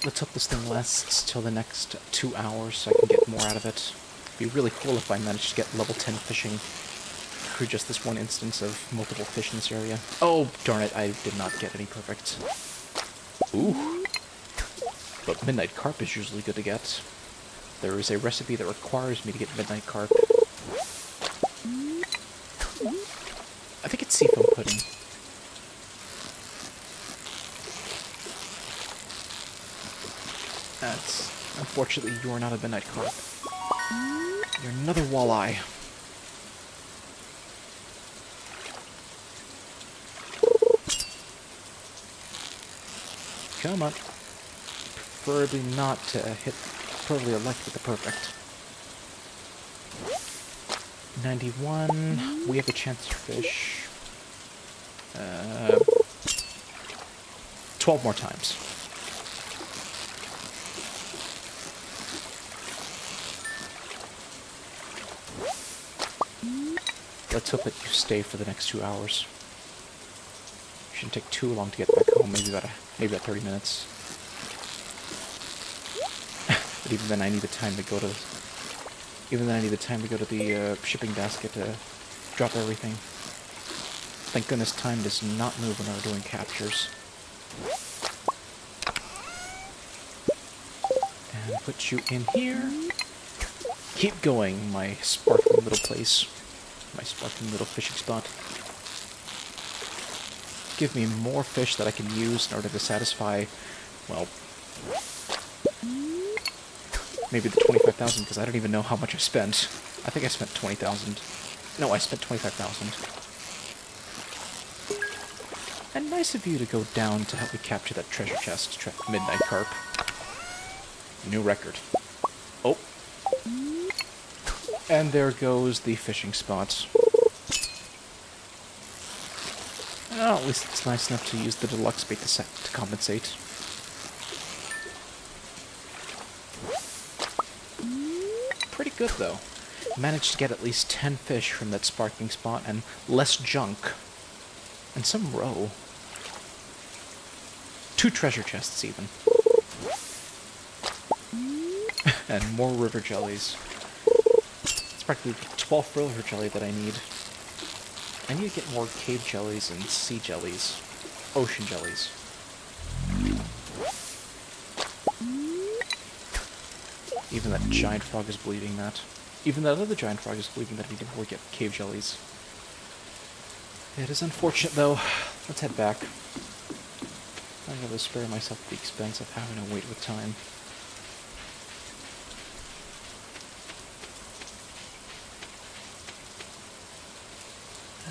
Let's hope this thing lasts till the next 2 hours so I can get more out of it. It'd be really cool if I managed to get level 10 fishing for just this one instance of multiple fish in this area. Oh, darn it, I did not get any perfect. Ooh. But midnight carp is usually good to get. There is a recipe that requires me to get midnight carp. I think it's seafoam pudding. That's... Unfortunately, you are not a midnight carp. You're another walleye. Come on. Preferably not to hit... Preferably elect with the perfect. 91. We have a chance to fish. 12 more times. Let's hope that you stay for the next 2 hours. Shouldn't take too long to get back home. Maybe about 30 minutes. But even then, I need the time to go to. Even then, I need the time to go to the shipping basket to drop everything. Thank goodness time does not move when we're doing captures. And put you in here. Keep going, my sparkling little place. My sparkling little fishing spot. Give me more fish that I can use in order to satisfy, well, maybe the 25,000, because I don't even know how much I spent. I think I spent 20,000. No, I spent 25,000. And nice of you to go down to help me capture that treasure chest, midnight carp. New record. Oh. And there goes the fishing spot. Oh, at least it's nice enough to use the deluxe bait to compensate. Pretty good, though. Managed to get at least 10 fish from that sparkling spot, and less junk. And some roe. 2 treasure chests, even. And more river jellies. It's practically 12 river jelly that I need. I need to get more cave jellies and sea jellies. Ocean jellies. Even that giant frog is believing that. Even that other giant frog is believing that we didn't really get cave jellies. It is unfortunate, though. Let's head back. I'm going to spare myself the expense of having to wait with time.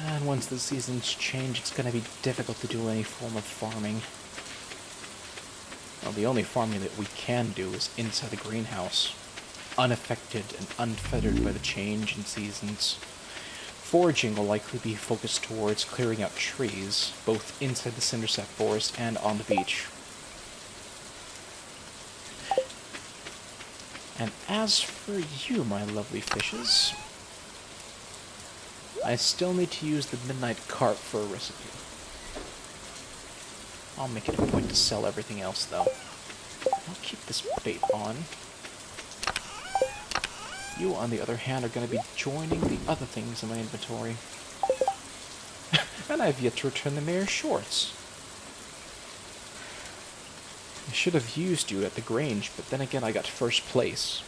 And once the seasons change, it's going to be difficult to do any form of farming. Well, the only farming that we can do is inside the greenhouse, unaffected and unfettered by the change in seasons. Foraging will likely be focused towards clearing out trees, both inside the Cindersap forest and on the beach. And as for you, my lovely fishes, I still need to use the midnight carp for a recipe. I'll make it a point to sell everything else, though. I'll keep this bait on. You, on the other hand, are going to be joining the other things in my inventory. And I've yet to return the mayor's shorts. I should have used you at the Grange, but then again I got first place.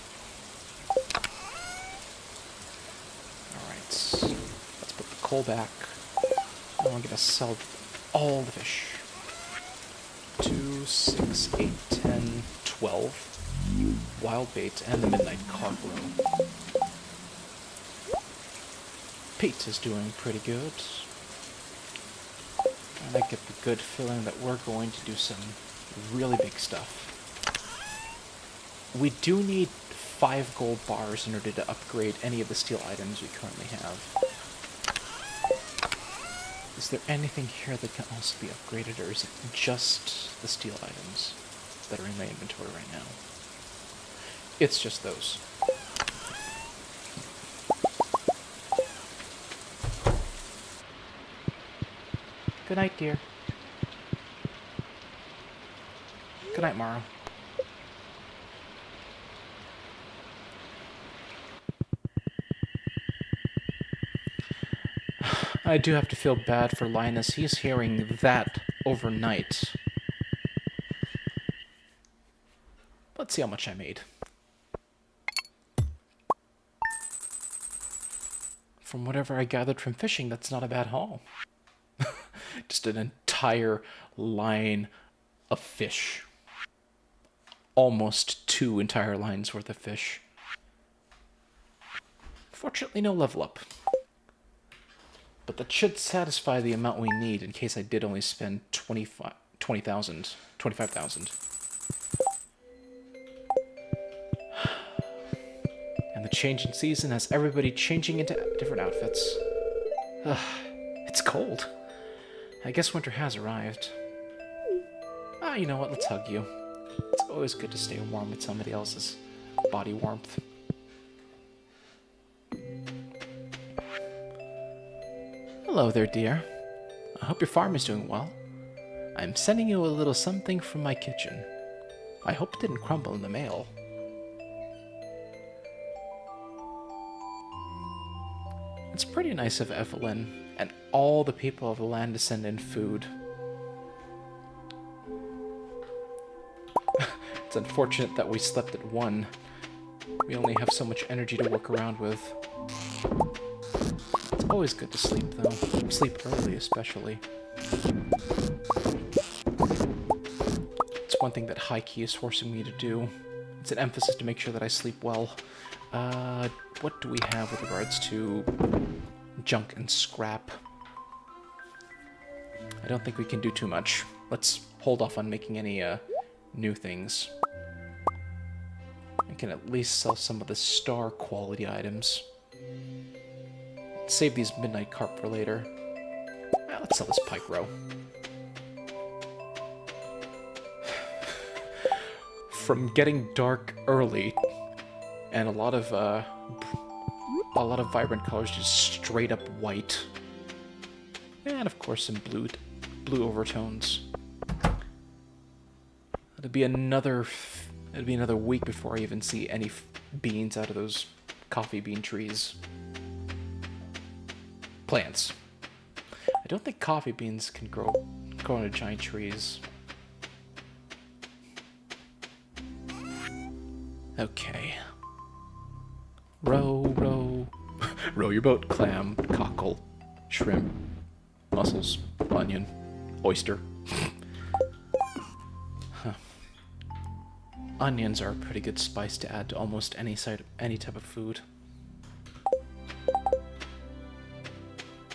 Alright, let's put the coal back. And I'm going to sell all the fish. 2, 6, 8, 10, 12. Wild bait and the midnight carp roe. Pete is doing pretty good. And I get the good feeling that we're going to do some really big stuff. We do need 5 gold bars in order to upgrade any of the steel items we currently have. Is there anything here that can also be upgraded, or is it just the steel items that are in my inventory right now? It's just those. Good night, dear. Good night, Mara. I do have to feel bad for Linus. He's hearing that overnight. Let's see how much I made. From whatever I gathered from fishing, that's not a bad haul. Just an entire line of fish. Almost 2 entire lines worth of fish. Fortunately, no level up. But that should satisfy the amount we need in case I did only spend 25,000. And the change in season has everybody changing into different outfits. Ugh, it's cold. I guess winter has arrived. Ah, you know what? Let's hug you. It's always good to stay warm with somebody else's body warmth. Hello there, dear. I hope your farm is doing well. I'm sending you a little something from my kitchen. I hope it didn't crumble in the mail. It's pretty nice of Evelyn and all the people of the land to send in food. It's unfortunate that we slept at 1. We only have so much energy to work around with. It's always good to sleep, though. Sleep early, especially. It's one thing that High-Key is forcing me to do. It's an emphasis to make sure that I sleep well. What do we have with regards to junk and scrap? I don't think we can do too much. Let's hold off on making any new things. I can at least sell some of the star quality items. Save these midnight carp for later. Let's sell this pike roe. From getting dark early and a lot of vibrant colors, just straight up white, and of course some blue overtones. It'll be another week before I even see any beans out of those coffee bean trees. Plants. I don't think coffee beans can grow into giant trees. Okay. Row, row. Row your boat. Clam, cockle, shrimp, mussels, onion, oyster. Huh. Onions are a pretty good spice to add to almost any type of food.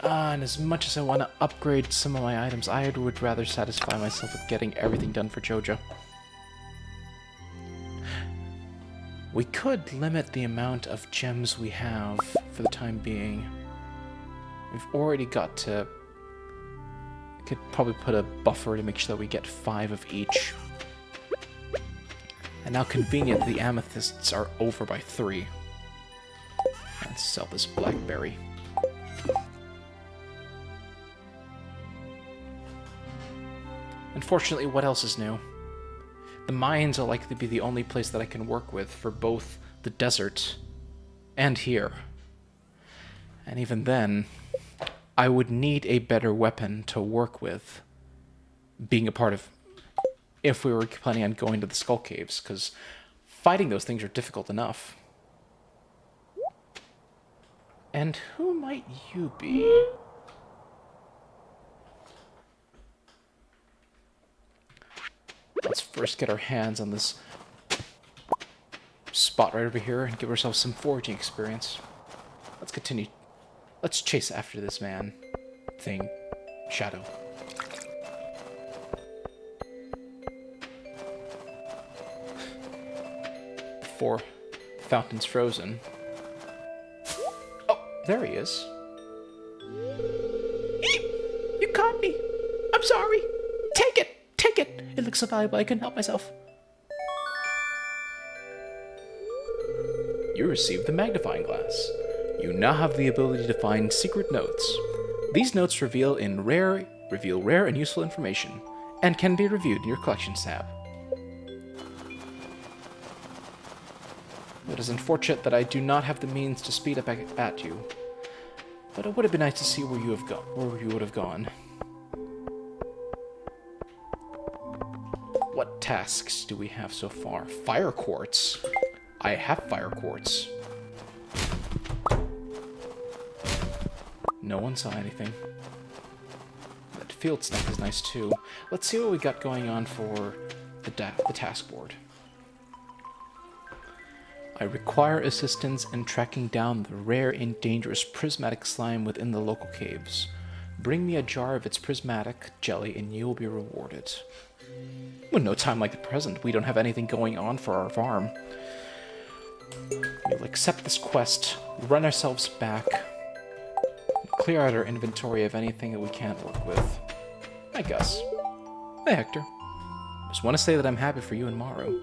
And as much as I want to upgrade some of my items, I would rather satisfy myself with getting everything done for Joja. We could limit the amount of gems we have for the time being. We've already got to... I could probably put a buffer to make sure that we get 5 of each. And now convenient, the amethysts are over by 3. Let's sell this blackberry. Unfortunately, what else is new? The mines are likely to be the only place that I can work with for both the desert and here. And even then, I would need a better weapon to work with, being a part of, if we were planning on going to the Skull Caves, because fighting those things are difficult enough. And who might you be? Let's first get our hands on this spot right over here and give ourselves some foraging experience. Let's continue. Let's chase after this man. Thing. Shadow. Before the fountain's frozen. Oh, there he is. You caught me. I'm sorry. Take it. Take it. It looks so valuable I couldn't help myself. You received the magnifying glass. You now have the ability to find secret notes. These notes reveal rare and useful information, and can be reviewed in your Collections tab. It is unfortunate that I do not have the means to speed up at you, But it would have been nice to see where you would have gone. What tasks do we have so far? Fire quartz. I have fire quartz. No one saw anything. That field snack is nice too. Let's see what we got going on for the task board. I require assistance in tracking down the rare and dangerous prismatic slime within the local caves. Bring me a jar of its prismatic jelly and you will be rewarded. With no time like the present, we don't have anything going on for our farm. We'll accept this quest, run ourselves back, clear out our inventory of anything that we can't work with. I guess. Hey, Hector. Just want to say that I'm happy for you and Maru.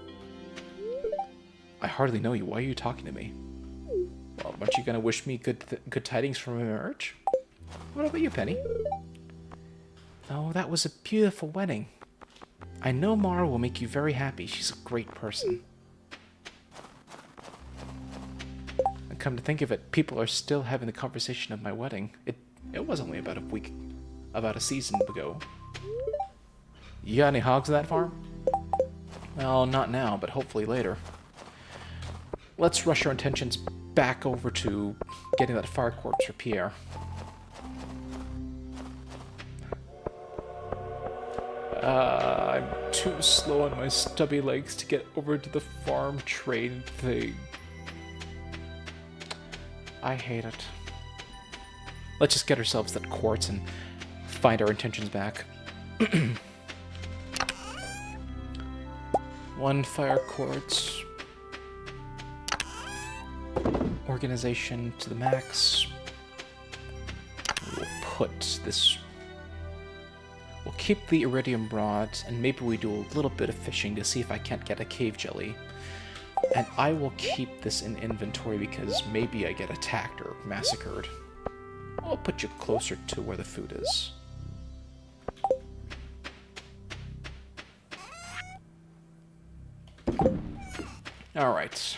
I hardly know you. Why are you talking to me? Well, aren't you going to wish me good tidings from my marriage? What about you, Penny? Oh, that was a beautiful wedding. I know Maru will make you very happy. She's a great person. And come to think of it, people are still having the conversation of my wedding. It was only about a season ago. You got any hogs on that farm? Well, not now, but hopefully later. Let's rush our intentions back over to getting that fire quartz for Pierre. I'm too slow on my stubby legs to get over to the farm train thing. I hate it. Let's just get ourselves that quartz and find our intentions back. One fire quartz. Organization to the max. We'll put this... We'll keep the iridium rod, and maybe we do a little bit of fishing to see if I can't get a cave jelly. And I will keep this in inventory because maybe I get attacked or massacred. I'll put you closer to where the food is. Alright.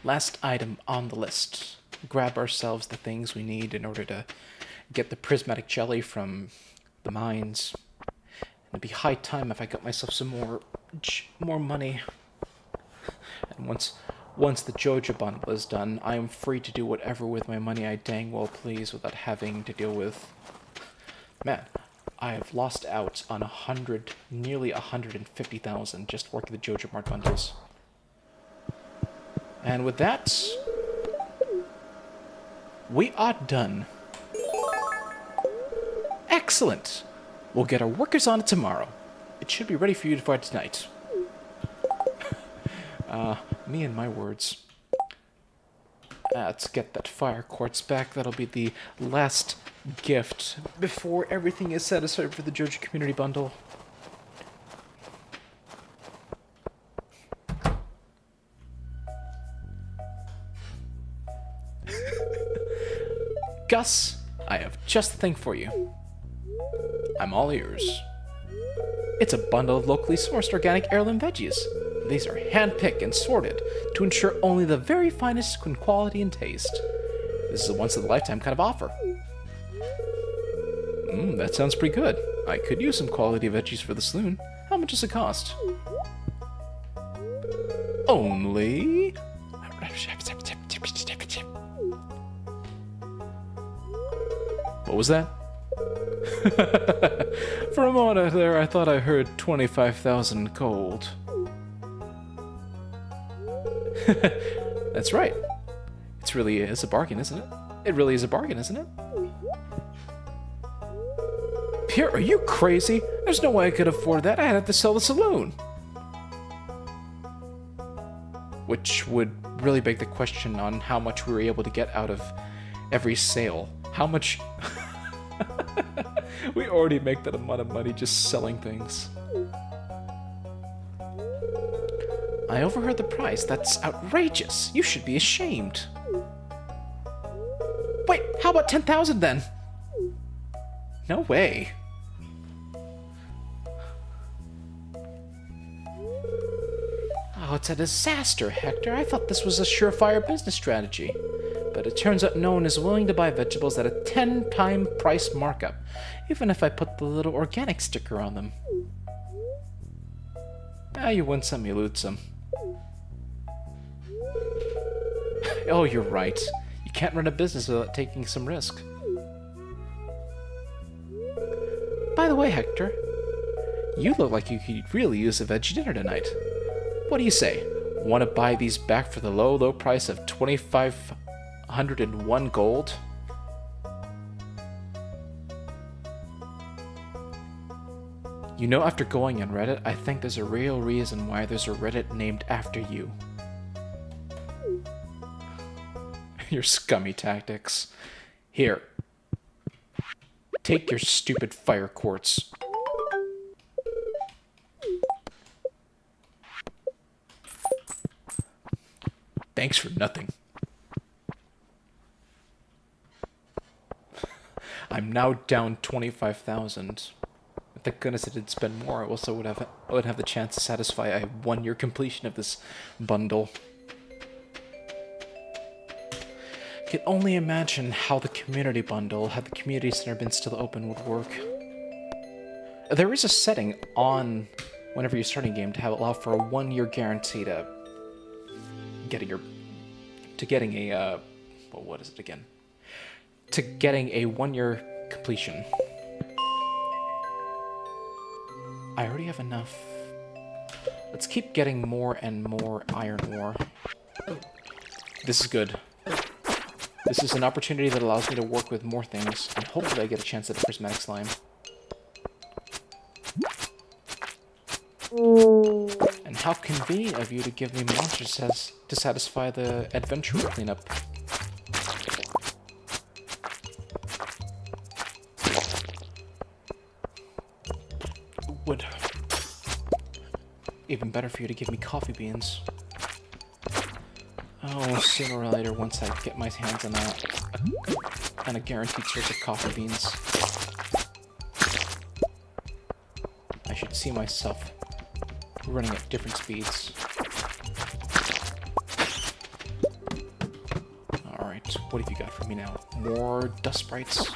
Last item on the list. Grab ourselves the things we need in order to get the prismatic jelly from the mines. It'd be high time if I got myself some more money. And once the Joja bundle is done, I am free to do whatever with my money I dang well please without having to deal with... Man, I have lost out on nearly 150,000 just working the Joja Mart bundles. And with that, we are done. Excellent! We'll get our workers on it tomorrow. It should be ready for you to fire tonight. Me and my words. Let's get that fire quartz back. That'll be the last gift before everything is set aside for the Joja Community Bundle. Gus, I have just the thing for you. I'm all ears. It's a bundle of locally sourced organic heirloom veggies. These are hand-picked and sorted to ensure only the very finest in quality and taste. This is a once-in-a-lifetime kind of offer. That sounds pretty good. I could use some quality veggies for the saloon. How much does it cost? Only... What was that? For a moment there, I thought I heard 25,000 gold. That's right. It really is a bargain, isn't it? It really is a bargain, isn't it? Pierre, are you crazy? There's no way I could afford that. I'd have to sell the saloon. Which would really beg the question on how much we were able to get out of every sale. How much... We already make that amount of money just selling things. I overheard the price. That's outrageous. You should be ashamed. Wait, how about 10,000 then? No way. Oh, it's a disaster, Hector. I thought this was a surefire business strategy. But but it turns out no one is willing to buy vegetables at a 10-time price markup, even if I put the little organic sticker on them. Ah, you win some, you lose some. Oh, you're right. You can't run a business without taking some risk. By the way, Hector, you look like you could really use a veggie dinner tonight. What do you say? Want to buy these back for the low, low price of 2,501 gold? You know, after going on Reddit, I think there's a real reason why there's a Reddit named after you. Your scummy tactics. Here. Take your stupid fire quartz. Thanks for nothing. I'm now down 25,000. Thank goodness I did spend more. I also would have the chance to satisfy a 1-year completion of this bundle. I can only imagine how the community bundle, had the community center been still open, would work. There is a setting on whenever you're starting a game to allow for a 1-year guarantee to getting a what is it again? To getting a 1-year completion. I already have enough. Let's keep getting more and more iron ore. This is good. This is an opportunity that allows me to work with more things, and hopefully I get a chance at a prismatic slime. And how convenient of you to give me monsters to satisfy the adventurer cleanup. Would even better for you to give me coffee beans. Oh, sooner or later, once I get my hands on a guaranteed source of coffee beans, I should see myself running at different speeds. Alright, what have you got for me now? More dust sprites?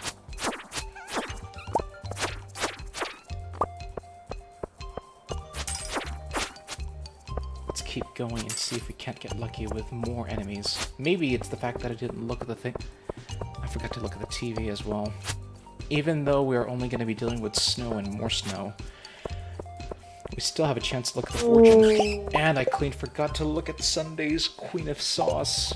Keep going and see if we can't get lucky with more enemies. Maybe it's the fact that I didn't look at the thing. I forgot to look at the TV as well. Even though we're only going to be dealing with snow and more snow, we still have a chance to look at the fortune. And I clean forgot to look at Sunday's Queen of Sauce.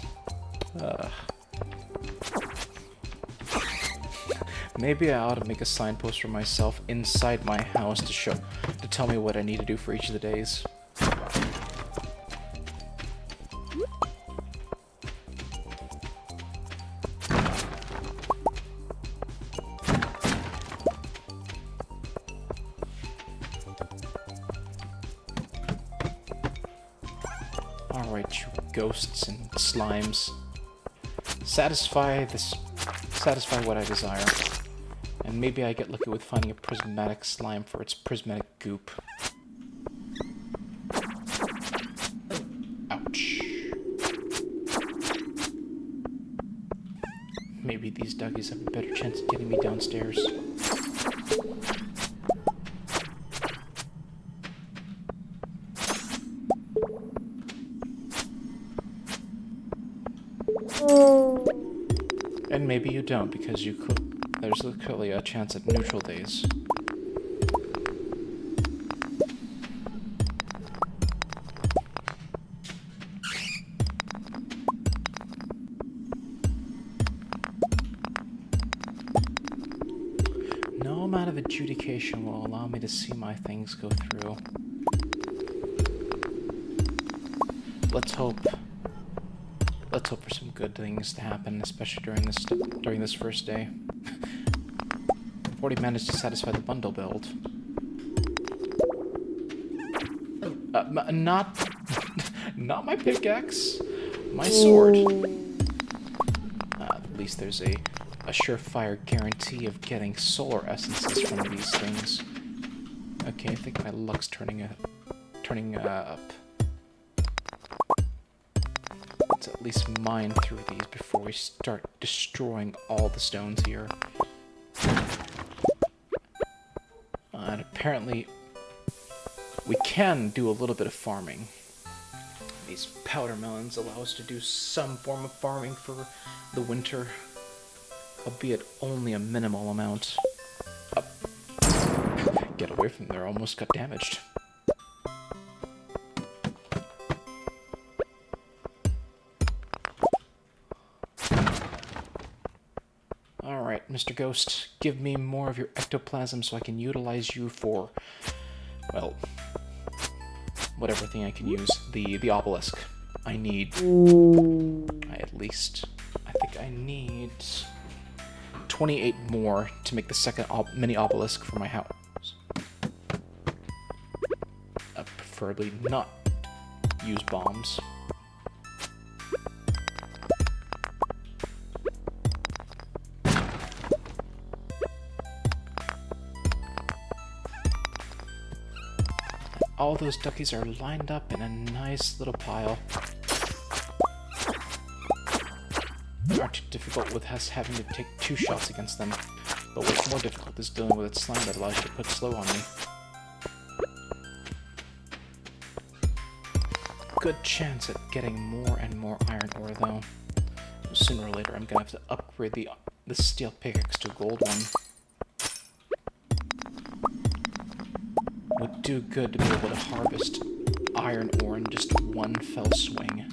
Maybe I ought to make a signpost for myself inside my house to tell me what I need to do for each of the days. Alright, you ghosts and slimes. Satisfy what I desire. And maybe I get lucky with finding a prismatic slime for its prismatic goop. Ouch. Maybe these duggies have a better chance of getting me downstairs. And maybe you don't, because there's clearly a chance at neutral days. No amount of adjudication will allow me to see my things go through. Let's hope for some good things to happen, especially during this first day. I've already managed to satisfy the bundle build. Not my pickaxe, my sword. At least there's a surefire guarantee of getting solar essences from these things. Okay, I think my luck's turning up. Let's at least mine through these before we start destroying all the stones here. And apparently, we can do a little bit of farming. These powder melons allow us to do some form of farming for the winter, albeit only a minimal amount. Get away from there, almost got damaged. Alright, Mr. Ghost, give me more of your ectoplasm so I can utilize you for, well, whatever thing I can use. The obelisk. I need... I think I need 28 more to make the second mini obelisk for my house. Preferably not use bombs. All those duckies are lined up in a nice little pile. They aren't too difficult with us having to take 2 shots against them, but what's more difficult is dealing with its slime that allows you to put slow on me. Good chance at getting more and more iron ore, though. Sooner or later, I'm gonna have to upgrade the steel pickaxe to a gold one. Would do good to be able to harvest iron ore in just one fell swing.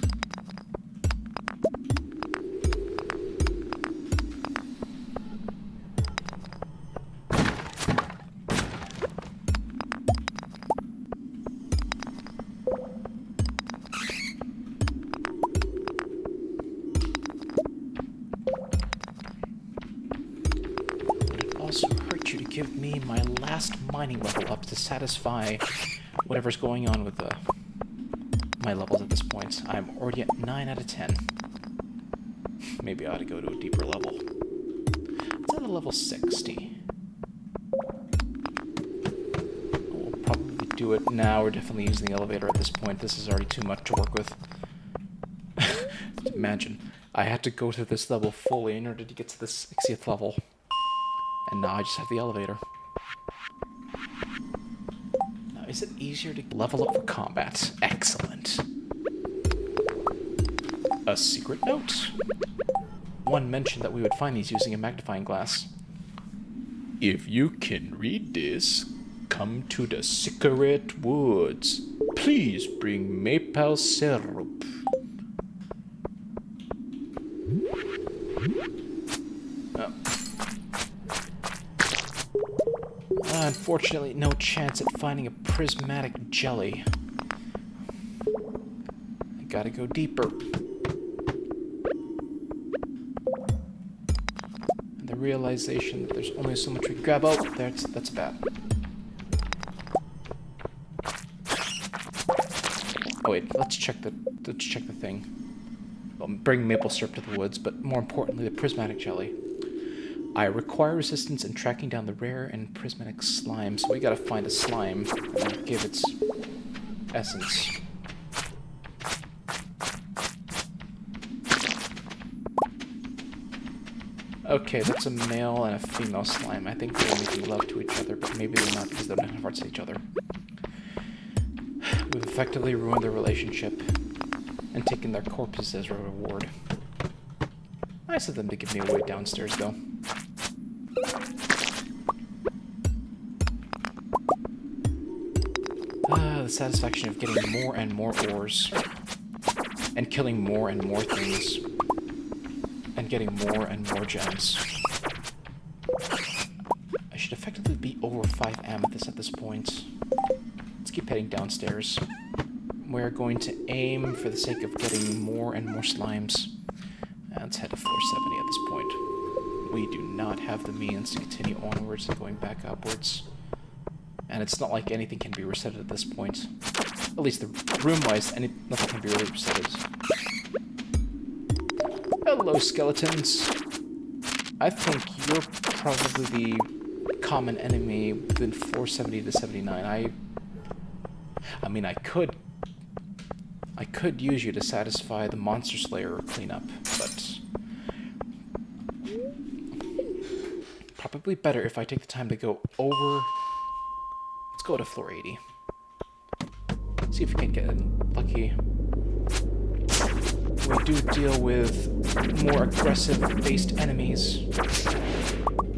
Give me my last mining level up to satisfy whatever's going on with my levels at this point. I'm already at 9 out of 10. Maybe I ought to go to a deeper level. It's at a level 60. We'll probably do it now. We're definitely using the elevator at this point. This is already too much to work with. Imagine, I had to go to this level fully in order to get to the 60th level. And now I just have the elevator. Now, is it easier to level up for combat? Excellent. A secret note. One mentioned that we would find these using a magnifying glass. If you can read this, come to the secret woods. Please bring maple syrup. Unfortunately, no chance at finding a prismatic jelly. I gotta go deeper. And the realization that there's only so much we can grab. Oh, that's bad. Oh wait, let's check the thing. Well, bring maple syrup to the woods, but more importantly, the prismatic jelly. I require resistance in tracking down the rare and prismatic slime, so we gotta find a slime and give its essence. Okay, that's a male and a female slime. I think they're making love to each other, but maybe they're not because they don't have hearts to each other. We've effectively ruined their relationship and taken their corpses as a reward. Nice of them to give me a way downstairs, though. The satisfaction of getting more and more ores, and killing more and more things, and getting more and more gems. I should effectively be over 5 amethysts at this point. Let's keep heading downstairs. We're going to aim for the sake of getting more and more slimes. Let's head to floor 70 at this point. We do not have the means to continue onwards and going back upwards. And it's not like anything can be resetted at this point. At least the room-wise, nothing can be really resetted. Hello, skeletons. I think you're probably the common enemy within floor 70 to 79. I mean, I could I could use you to satisfy the Monster Slayer cleanup, but probably better if I take the time to go over. Let's go to floor 80. See if we can get lucky. We do deal with more aggressive-based enemies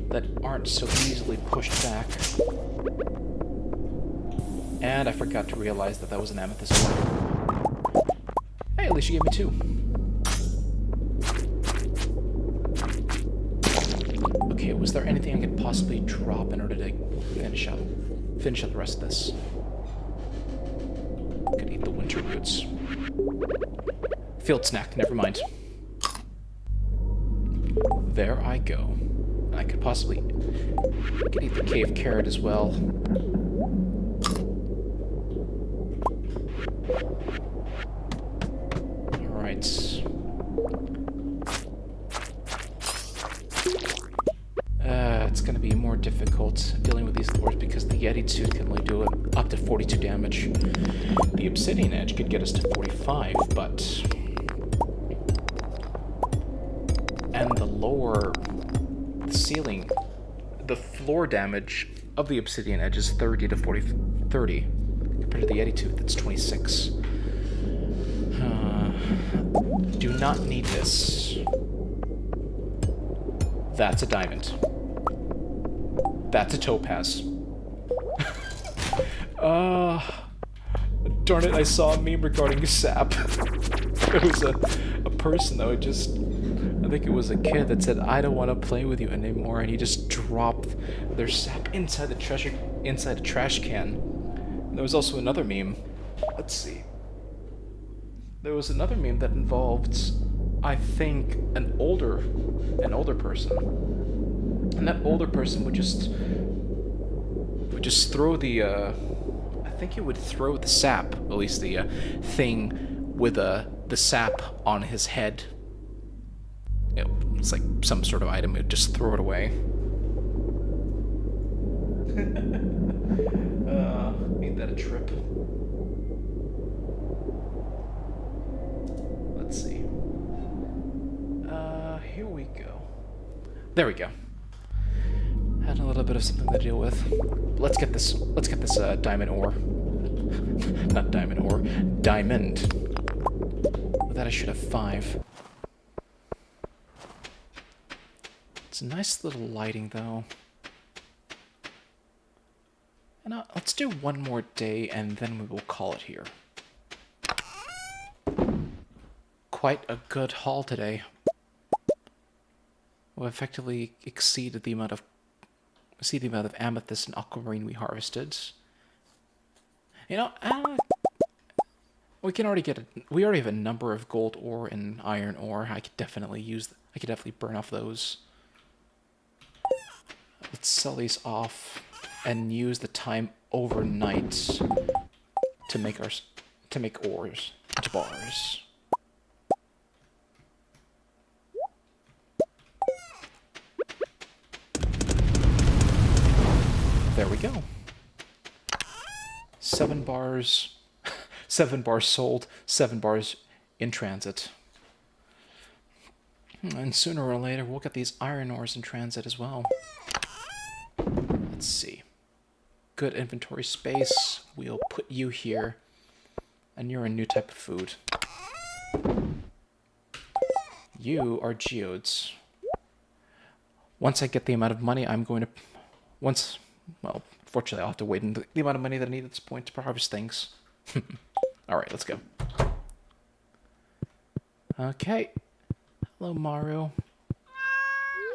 that aren't so easily pushed back. And I forgot to realize that that was an amethyst ore. Hey, at least you gave me 2. Okay, was there anything I could possibly drop in order to finish up the rest of this? Could eat the winter roots. Field snack, never mind. There I go. And I could possibly eat the cave carrot as well. Alright. It's gonna be more difficult dealing with these lures because the Yeti tooth can only do it up to 42 damage. The Obsidian Edge could get us to 45, but... And the lower... the ceiling... the floor damage of the Obsidian Edge is 30 to 30. Compared to the Yeti tooth, it's 26. Do not need this. That's a diamond. That's a topaz. Darn it, I saw a meme regarding sap. It was a person though, I think it was a kid that said, I don't want to play with you anymore, and he just dropped their sap inside the trash can. And there was also another meme. Let's see. There was another meme that involved, I think, an older person. And that older person would just throw the, I think he would throw the sap, at least the thing with the sap on his head. It's like some sort of item, he'd just throw it away. Ain't that a trip? Let's see. Here we go. There we go. Had a little bit of something to deal with. Let's get this diamond ore. Not diamond ore. Diamond. With that I should have 5. It's a nice little lighting though. And let's do one more day and then we will call it here. Quite a good haul today. We effectively exceeded the amount of amethyst and aquamarine we harvested. You know, we already have a number of gold ore and iron ore. I could definitely burn off those. Let's sell these off and use the time overnight to make ores into bars. There we go. 7 bars. 7 bars sold, 7 bars in transit. And sooner or later, we'll get these iron ores in transit as well. Let's see. Good inventory space. We'll put you here. And you're a new type of food. You are geodes. Once I get the amount of money I'm going to... Well, fortunately, I'll have to wait until the amount of money that I need at this point to harvest things. Alright, let's go. Okay. Hello, Maru.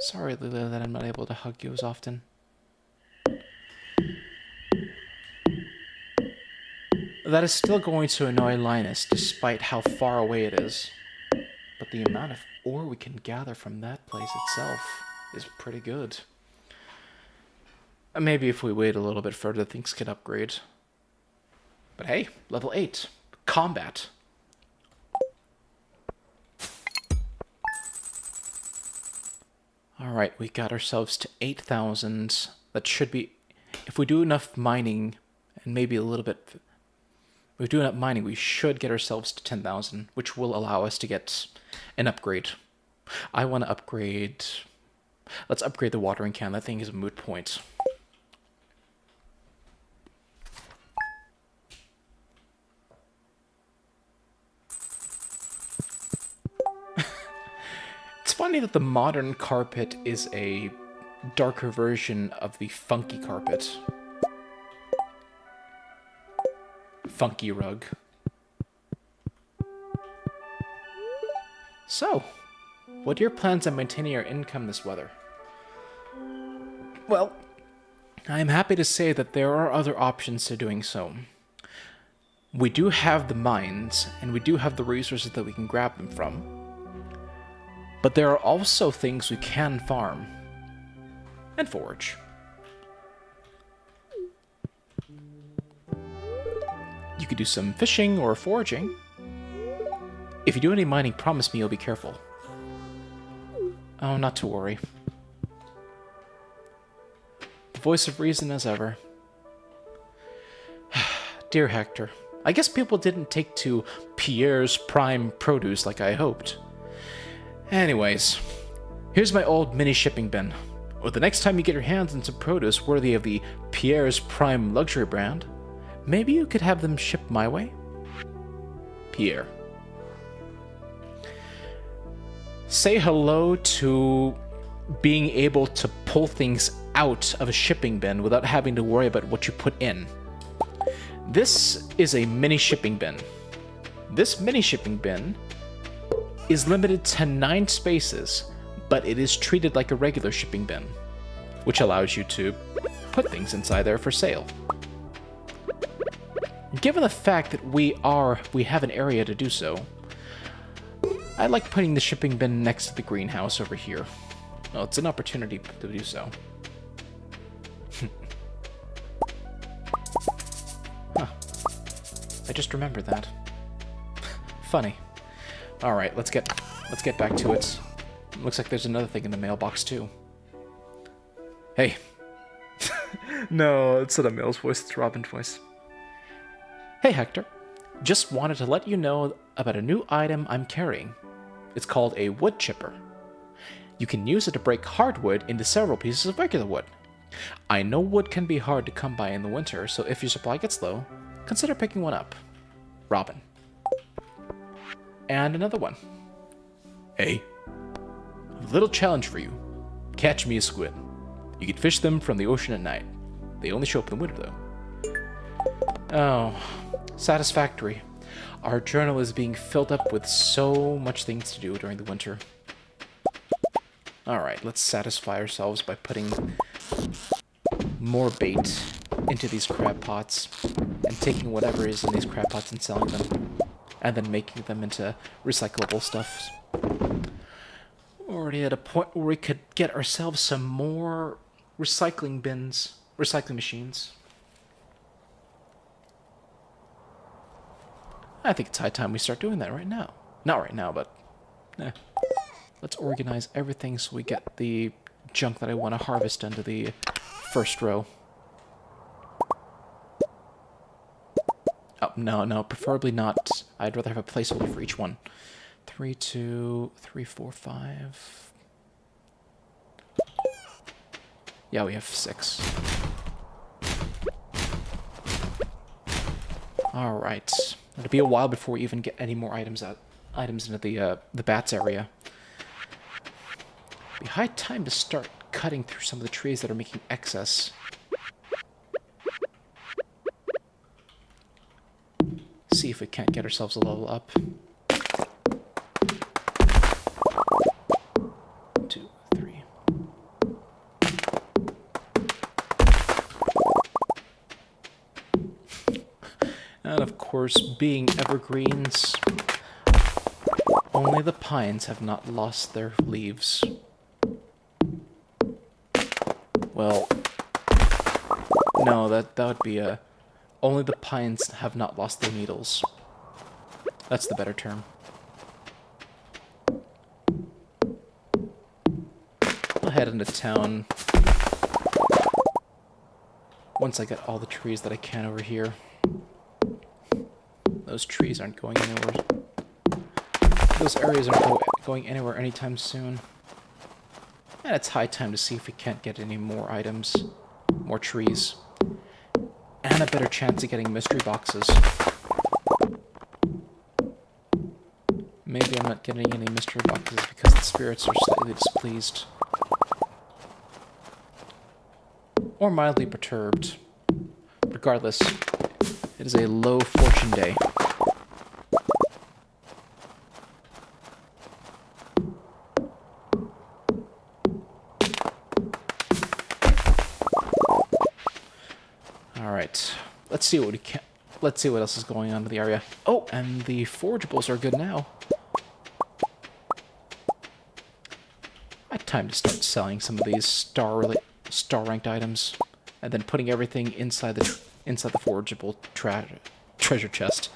Sorry, Lila, that I'm not able to hug you as often. That is still going to annoy Linus, despite how far away it is. But the amount of ore we can gather from that place itself is pretty good. Maybe if we wait a little bit further, things can upgrade. But hey, level 8. Combat. Alright, we got ourselves to 8,000. That should be... If we do enough mining, and maybe a little bit... we do enough mining, we should get ourselves to 10,000, which will allow us to get an upgrade. I want to upgrade... Let's upgrade the watering can. That thing is a moot point. It's funny that the modern carpet is a darker version of the funky carpet. Funky rug. So, what are your plans on maintaining your income this weather? Well, I am happy to say that there are other options to doing so. We do have the mines, and we do have the resources that we can grab them from. But there are also things we can farm and forage. You could do some fishing or foraging. If you do any mining, promise me you'll be careful. Oh, not to worry. The voice of reason as ever. Dear Hector, I guess people didn't take to Pierre's prime produce like I hoped. Anyways, here's my old mini shipping bin. Or the next time you get your hands on some produce worthy of the Pierre's prime luxury brand, maybe you could have them shipped my way? Pierre. Say hello to being able to pull things out of a shipping bin without having to worry about what you put in. This is a mini shipping bin. This mini shipping bin is limited to 9 spaces, but it is treated like a regular shipping bin, which allows you to put things inside there for sale. Given the fact that we have an area to do so, I like putting the shipping bin next to the greenhouse over here. Well, it's an opportunity to do so. Huh. I just remembered that. Funny. All right, let's get back to it. Looks like there's another thing in the mailbox too. Hey. No, it's not a male's voice, it's Robin's voice. Hey Hector, just wanted to let you know about a new item I'm carrying. It's called a wood chipper. You can use it to break hardwood into several pieces of regular wood. I know wood can be hard to come by in the winter, so if your supply gets low, consider picking one up. Robin. And another one. Hey, a little challenge for you. Catch me a squid. You can fish them from the ocean at night. They only show up in the winter, though. Oh, satisfactory. Our journal is being filled up with so much things to do during the winter. Alright, let's satisfy ourselves by putting more bait into these crab pots and taking whatever is in these crab pots and selling them. And then making them into recyclable stuff. Already at a point where we could get ourselves some more recycling bins, recycling machines. I think it's high time we start doing that right now. Not right now, but let's organize everything so we get the junk that I want to harvest into the first row. Oh, no, preferably not. I'd rather have a placeholder for each one. 3, 2, 3, 4, 5. Yeah, we have 6. Alright. It'll be a while before we even get any more items into the bats area. It'll be high time to start cutting through some of the trees that are making excess. See if we can't get ourselves a level up. 2, 3. And of course, being evergreens, only the pines have not lost their leaves. Well, no, that would be a... Only the pines have not lost their needles. That's the better term. I'll head into town once I get all the trees that I can over here. Those trees aren't going anywhere. Those areas aren't going anywhere anytime soon. And it's high time to see if we can't get any more items. More trees. And a better chance of getting mystery boxes. Maybe I'm not getting any mystery boxes because the spirits are slightly displeased. Or mildly perturbed. Regardless, it is a low fortune day. Alright, let's see what we can. Let's see what else is going on in the area. Oh, and the forageables are good now. I had time to start selling some of these star ranked items, and then putting everything inside the forageable treasure chest.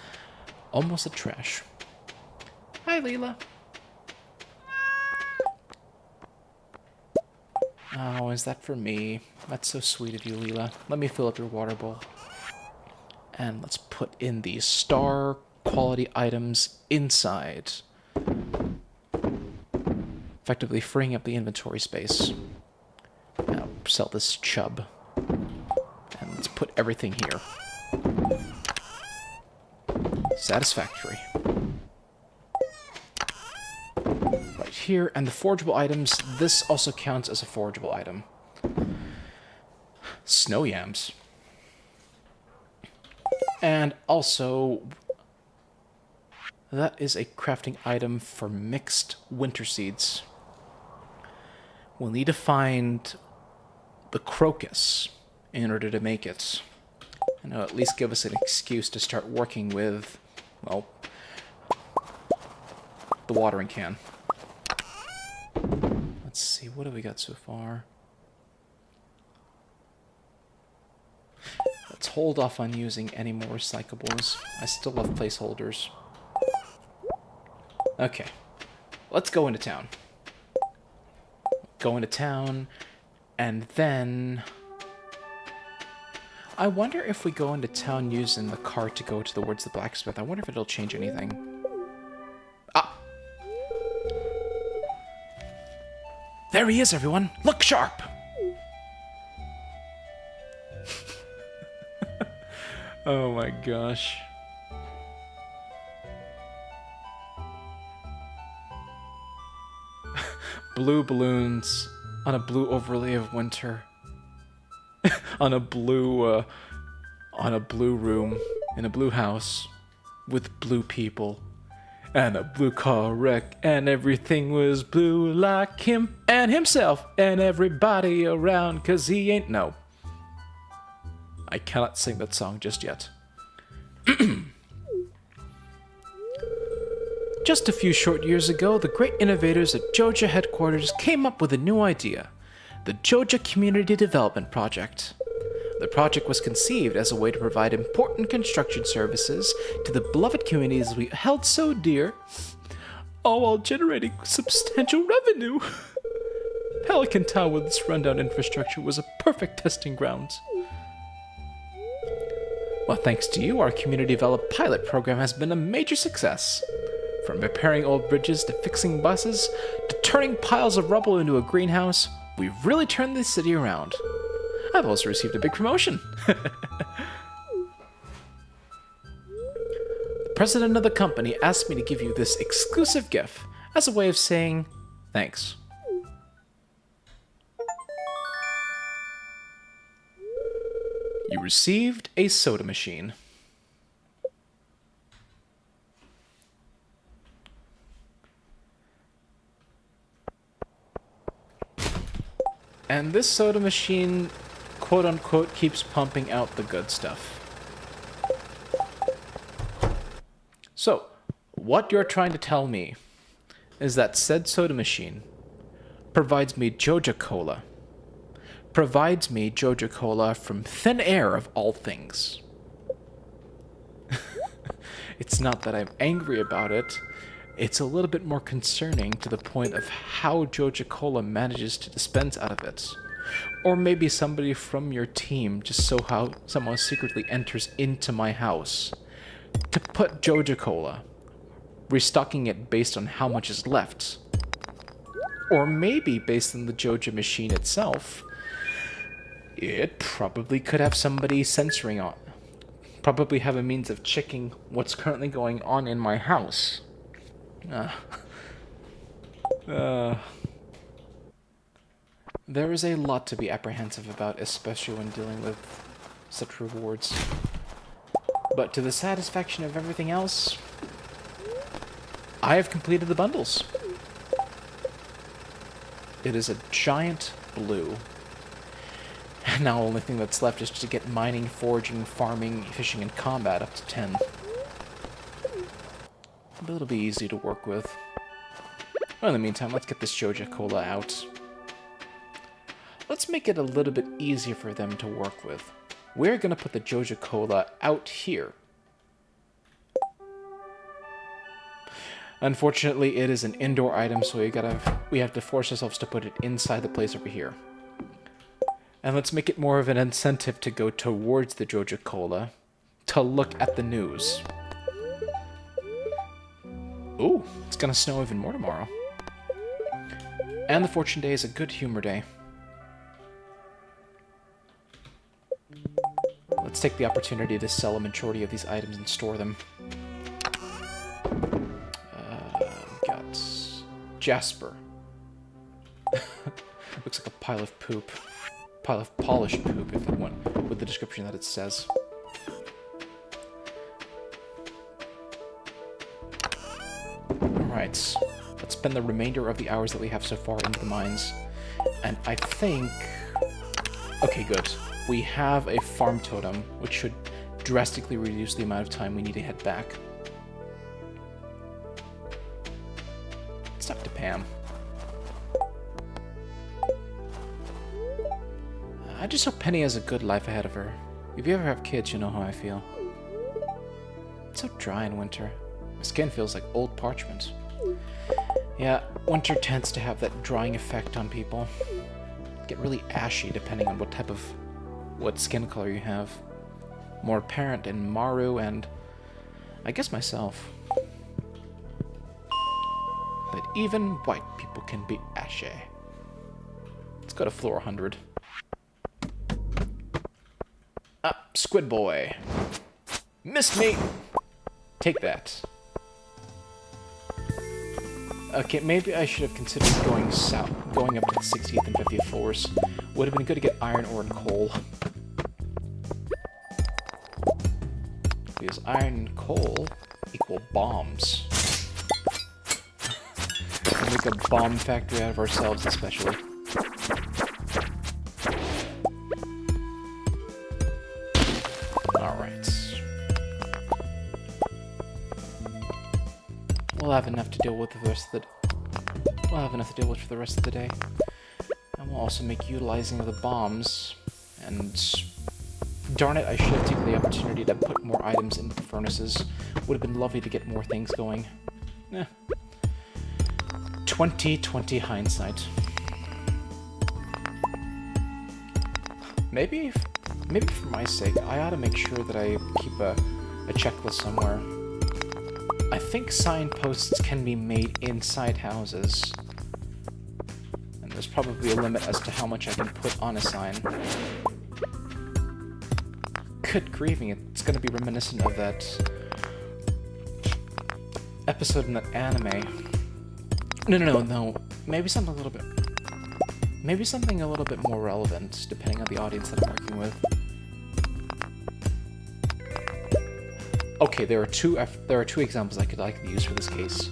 Almost a trash. Hi, Leela. Oh, is that for me? That's so sweet of you, Leela. Let me fill up your water bowl. And let's put in these star quality items inside. Effectively freeing up the inventory space. Now sell this chub. And let's put everything here. Satisfactory. Right here, and the forgeable items, this also counts as a forgeable item. Snow yams. And also, that is a crafting item for mixed winter seeds. We'll need to find the crocus in order to make it. And it'll at least give us an excuse to start working with, well, the watering can. Let's see, what have we got so far? Let's hold off on using any more recyclables. I still have placeholders. Okay, let's go into town. Go into town, and then... I wonder if we go into town using the cart to go towards the blacksmith. I wonder if it'll change anything. Ah! There he is, everyone! Look sharp! Oh my gosh. Blue balloons on a blue overlay of winter. on a blue room in a blue house with blue people and a blue car wreck, and everything was blue like him and himself and everybody around, 'cause he ain't no. I cannot sing that song just yet. Just a few short years ago, the great innovators at Joja headquarters came up with a new idea, the Joja Community Development Project. The project was conceived as a way to provide important construction services to the beloved communities we held so dear, all while generating substantial revenue. Pelican Town with its rundown infrastructure was a perfect testing ground. Well, thanks to you, our community-developed pilot program has been a major success. From repairing old bridges to fixing buses to turning piles of rubble into a greenhouse, we've really turned this city around. I've also received a big promotion. The president of the company asked me to give you this exclusive gift as a way of saying thanks. You received a soda machine. And this soda machine, quote-unquote, keeps pumping out the good stuff. So, what you're trying to tell me is that said soda machine provides me Joja Cola. Provides me Joja Cola from thin air of all things. It's not that I'm angry about it. It's a little bit more concerning to the point of how Joja Cola manages to dispense out of it. Or maybe somebody from your team just somehow secretly enters into my house, to put Joja Cola, restocking it based on how much is left. Or maybe based on the Joja machine itself. It probably could have somebody censoring on. Probably have a means of checking what's currently going on in my house. There is a lot to be apprehensive about, especially when dealing with such rewards. But to the satisfaction of everything else, I have completed the bundles. It is a giant blue. And now the only thing that's left is to get mining, foraging, farming, fishing, and combat up to 10. But it'll be easy to work with. Well, in the meantime, let's get this Joja Cola out. Let's make it a little bit easier for them to work with. We're going to put the Joja Cola out here. Unfortunately, it is an indoor item, so we have to force ourselves to put it inside the place over here. And let's make it more of an incentive to go towards the Joja Cola to look at the news. Ooh, it's gonna snow even more tomorrow. And the Fortune Day is a good humor day. Let's take the opportunity to sell a majority of these items and store them. Got Jasper. Looks like a pile of poop. Pile of polished poop, if it went with the description that it says. Alright, let's spend the remainder of the hours that we have so far into the mines. And I think... Okay, good. We have a farm totem, which should drastically reduce the amount of time we need to head back. Let's talk to Pam. I just hope Penny has a good life ahead of her. If you ever have kids, you know how I feel. It's so dry in winter. My skin feels like old parchment. Yeah, winter tends to have that drying effect on people. Get really ashy depending on what skin color you have. More apparent in Maru and I guess myself. But even white people can be ashy. Let's go to floor 100. Ah, Squid Boy. Missed me! Take that. Okay, maybe I should have considered going south, going up to the 60th and 50th floors. Would have been good to get iron ore and coal. Because iron and coal equal bombs. We'll make a bomb factory out of ourselves, especially. Alright. We'll have enough to deal with for the rest of the day. And we'll also make utilizing of the bombs. And darn it, I should have taken the opportunity to put more items into the furnaces. Would have been lovely to get more things going. 20/20 hindsight. Maybe for my sake, I ought to make sure that I keep a checklist somewhere. I think signposts can be made inside houses. And there's probably a limit as to how much I can put on a sign. Good grieving, it's going to be reminiscent of that episode in that anime. No. Maybe something a little bit more relevant, depending on the audience that I'm working with. Okay, there are two examples I could use for this case.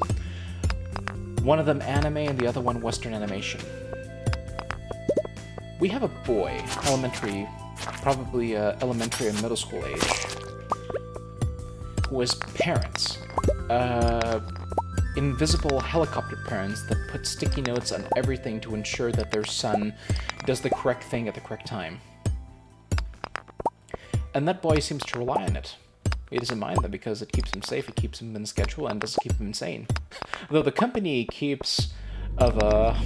One of them anime, and the other one Western animation. We have a boy, probably elementary and middle school age, who has parents. Invisible helicopter parents that put sticky notes on everything to ensure that their son does the correct thing at the correct time. And that boy seems to rely on it. He doesn't mind them because it keeps him safe, it keeps him in schedule, and doesn't keep him insane. Though the company keeps of a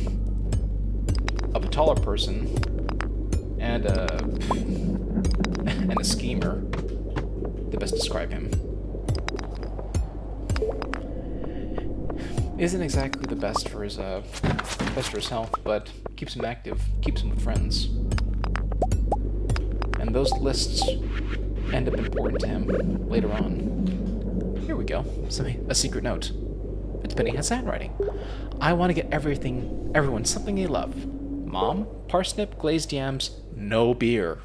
taller person and a schemer to best describe him. Isn't exactly the best for his health, but keeps him active, keeps him with friends. And those lists end up important to him later on. Here we go. A secret note. It's Pennyhead's handwriting. I want to get everyone something they love. Mom, parsnip, glazed yams, no beer.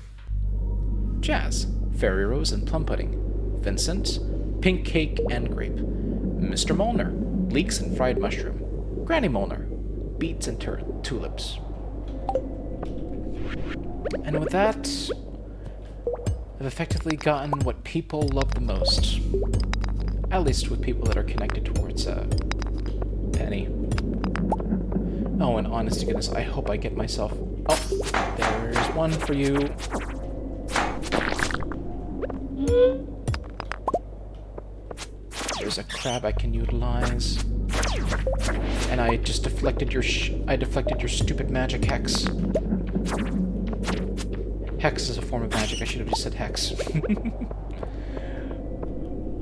Jazz, fairy rose and plum pudding. Vincent, pink cake and grape. Mr. Molnar, leeks and fried mushroom. Granny Molnar, beets and tulips. And with that, I've effectively gotten what people love the most. At least with people that are connected towards Penny. Oh, and honest to goodness, I hope I get myself... Oh, there's one for you. There's a crab I can utilize. And I just deflected your stupid magic hex. Hex is a form of magic. I should have just said hex.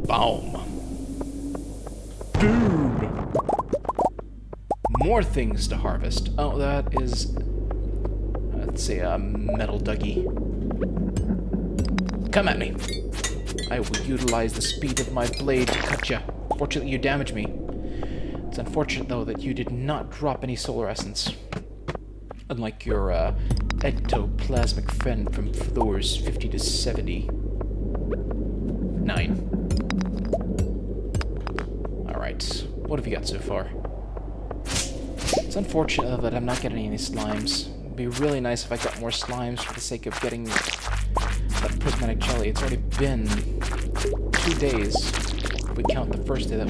Boom. Dude. More things to harvest. Oh, that is... let's see, a metal Dougie. Come at me. I will utilize the speed of my blade to cut you. Fortunately, you damaged me. It's unfortunate, though, that you did not drop any solar essence. Unlike your ectoplasmic friend from floors 50 to 79. Alright, what have you got so far? It's unfortunate, though, that I'm not getting any slimes. It'd be really nice if I got more slimes for the sake of getting that prismatic jelly. It's already been 2 days, if we count the first day that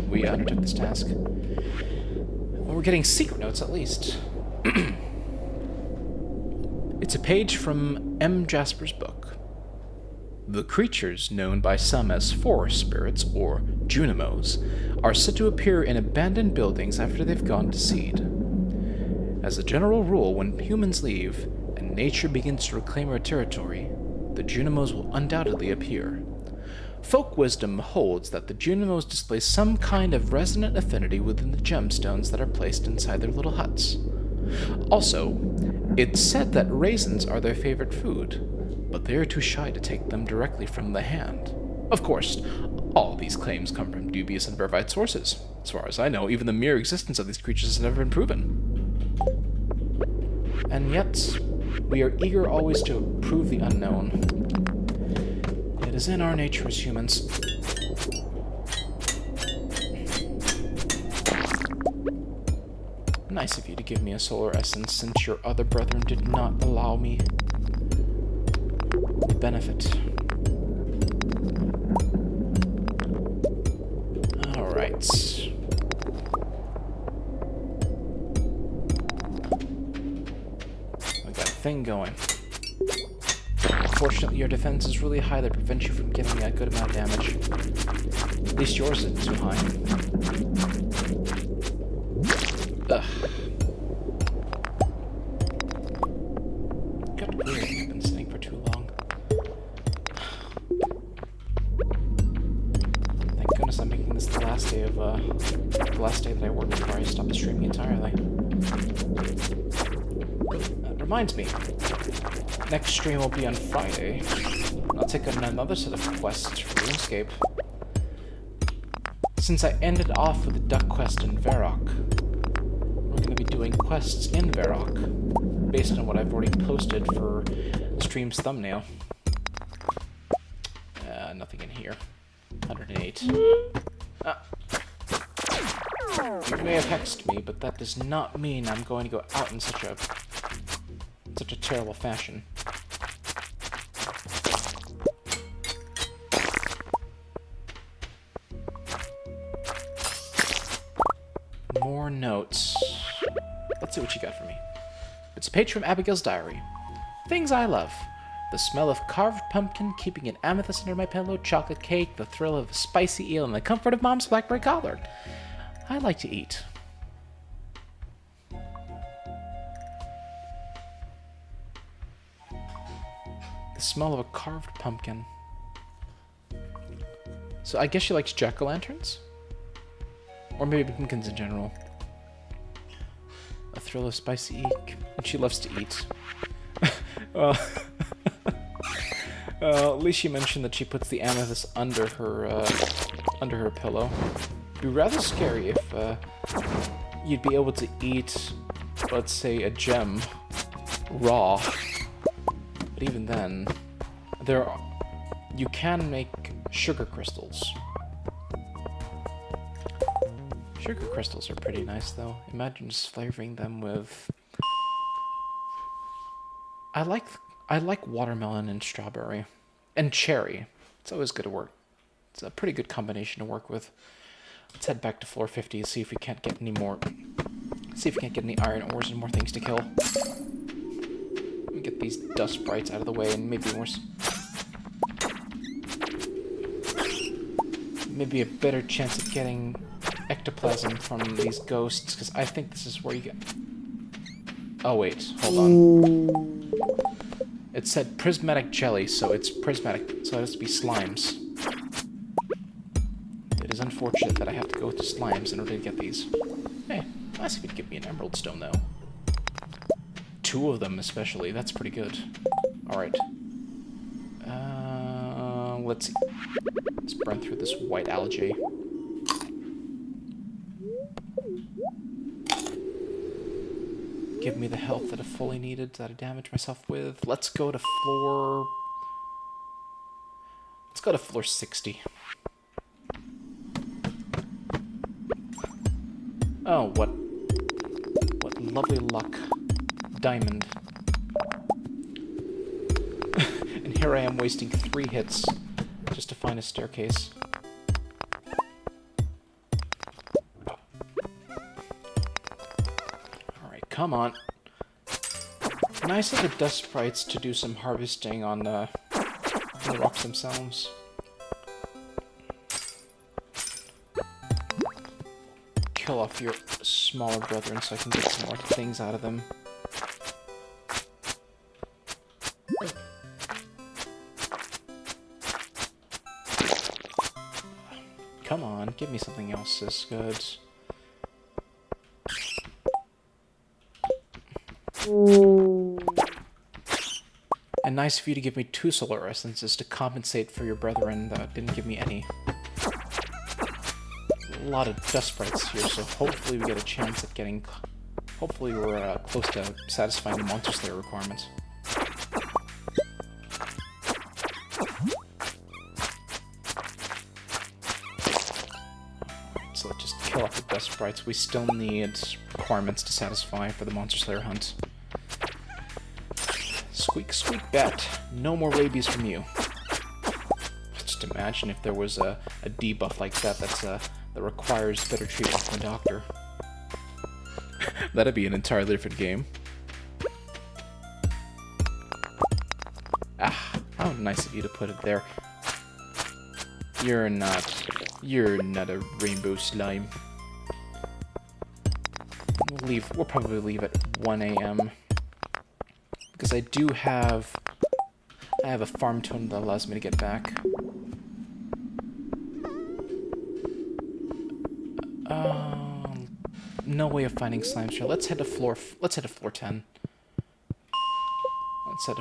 we undertook this task. Well, we're getting secret notes, at least. It's a page from M. Jasper's book. The creatures known by some as forest spirits, or Junimos, are said to appear in abandoned buildings after they've gone to seed. As a general rule, when humans leave, and nature begins to reclaim our territory, the Junimos will undoubtedly appear. Folk wisdom holds that the Junimos display some kind of resonant affinity within the gemstones that are placed inside their little huts. Also, it's said that raisins are their favorite food, but they are too shy to take them directly from the hand. Of course, all these claims come from dubious and verified sources. As far as I know, even the mere existence of these creatures has never been proven. And yet, we are eager always to prove the unknown. It is in our nature as humans. Nice of you to give me a solar essence, since your other brethren did not allow me the benefit. Alright. We got a thing going. Fortunately, your defense is really high that prevents you from getting a good amount of damage. At least yours isn't too high. Ugh. Got weird. I've been sitting for too long. Thank goodness I'm making this the last day that I work before I stop the streaming entirely. That reminds me. Next stream will be on Friday. I'll take on another set of quests for RuneScape. Since I ended off with a duck quest in Varrock, we're going to be doing quests in Varrock, based on what I've already posted for the stream's thumbnail. Nothing in here. 108. You may have hexed me, but that does not mean I'm going to go out in such a terrible fashion. More notes. Let's see what you got for me. It's a page from Abigail's diary. Things I love. The smell of carved pumpkin, keeping an amethyst under my pillow, chocolate cake, the thrill of a spicy eel, and the comfort of Mom's blackberry cobbler. I like to eat. The smell of a carved pumpkin. So I guess she likes jack-o'-lanterns? Or maybe pumpkins in general. A thrill of spicy eek. And she loves to eat. Well, at least she mentioned that she puts the amethyst under her pillow. It'd be rather scary if you'd be able to eat, let's say, a gem raw. But even then, you can make sugar crystals. Sugar crystals are pretty nice, though. Imagine just flavoring them with... I like watermelon and strawberry. And cherry. It's always good to work. It's a pretty good combination to work with. Let's head back to floor 50 and see if we can't get any more... See if we can't get any iron ores and more things to kill. Let me get these dust sprites out of the way and maybe more... Maybe a better chance of getting ectoplasm from these ghosts, because I think this is where you get... Oh wait, hold on. It said prismatic jelly, so it's prismatic, so it has to be slimes. It is unfortunate that I have to go to slimes in order to get these. Hey, nice if you'd give me an emerald stone, though. 2 of them, especially. That's pretty good. Alright. Let's see. Let's burn through this white algae. Give me the health that I fully needed, that I damaged myself with. Let's go to floor... Let's go to floor 60. Oh, what lovely luck. Diamond. And here I am wasting 3 hits just to find a staircase. Alright, come on. Nice of the dust sprites to do some harvesting on the rocks themselves. Kill off your smaller brethren so I can get some more things out of them. Come on, give me something else as good. And nice of you to give me 2 solar essences to compensate for your brethren that didn't give me any. A lot of dust sprites here, so hopefully we get a chance at getting... Hopefully we're close to satisfying the Monster Slayer requirements. So let's just kill off the dust sprites. We still need requirements to satisfy for the Monster Slayer hunt. Squeak, squeak, bat. No more rabies from you. Just imagine if there was a debuff like that that requires better treatment from a doctor. That'd be an entirely different game. Ah, how nice of you to put it there. You're not a rainbow slime. We'll probably leave at 1 AM. Because I have a farm totem that allows me to get back. No way of finding slimes here. Let's head to floor 10. Let's head to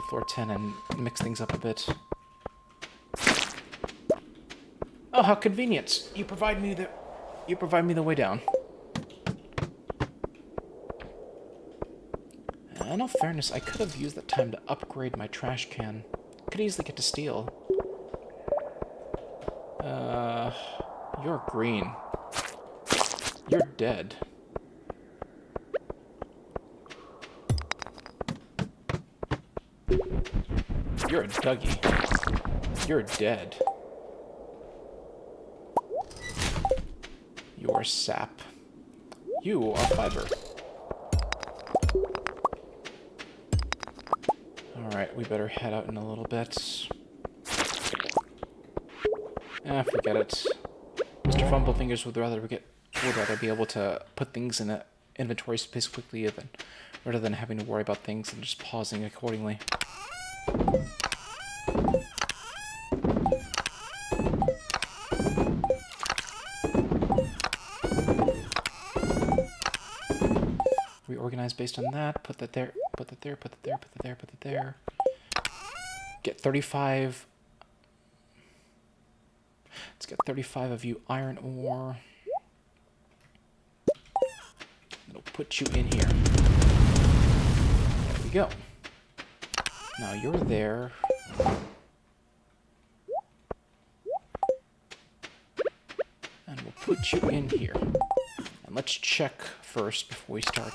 floor 10 and mix things up a bit. Oh, how convenient! You provide me the way down. In all fairness, I could have used that time to upgrade my trash can. Could easily get to steel. You're green. You're dead. You're a Dougie. You're dead. You are sap. You are fiber. Alright, we better head out in a little bit. Ah, forget it. Mr. Fumblefingers would rather be able to put things in an inventory space quickly rather than having to worry about things and just pausing accordingly. organize based on that. Put that there, put that there, put that there, put that there, put that there. Get 35. Let's get 35 of you iron ore. It'll put you in here. There we go. Now you're there. And we'll put you in here. And let's check first before we start.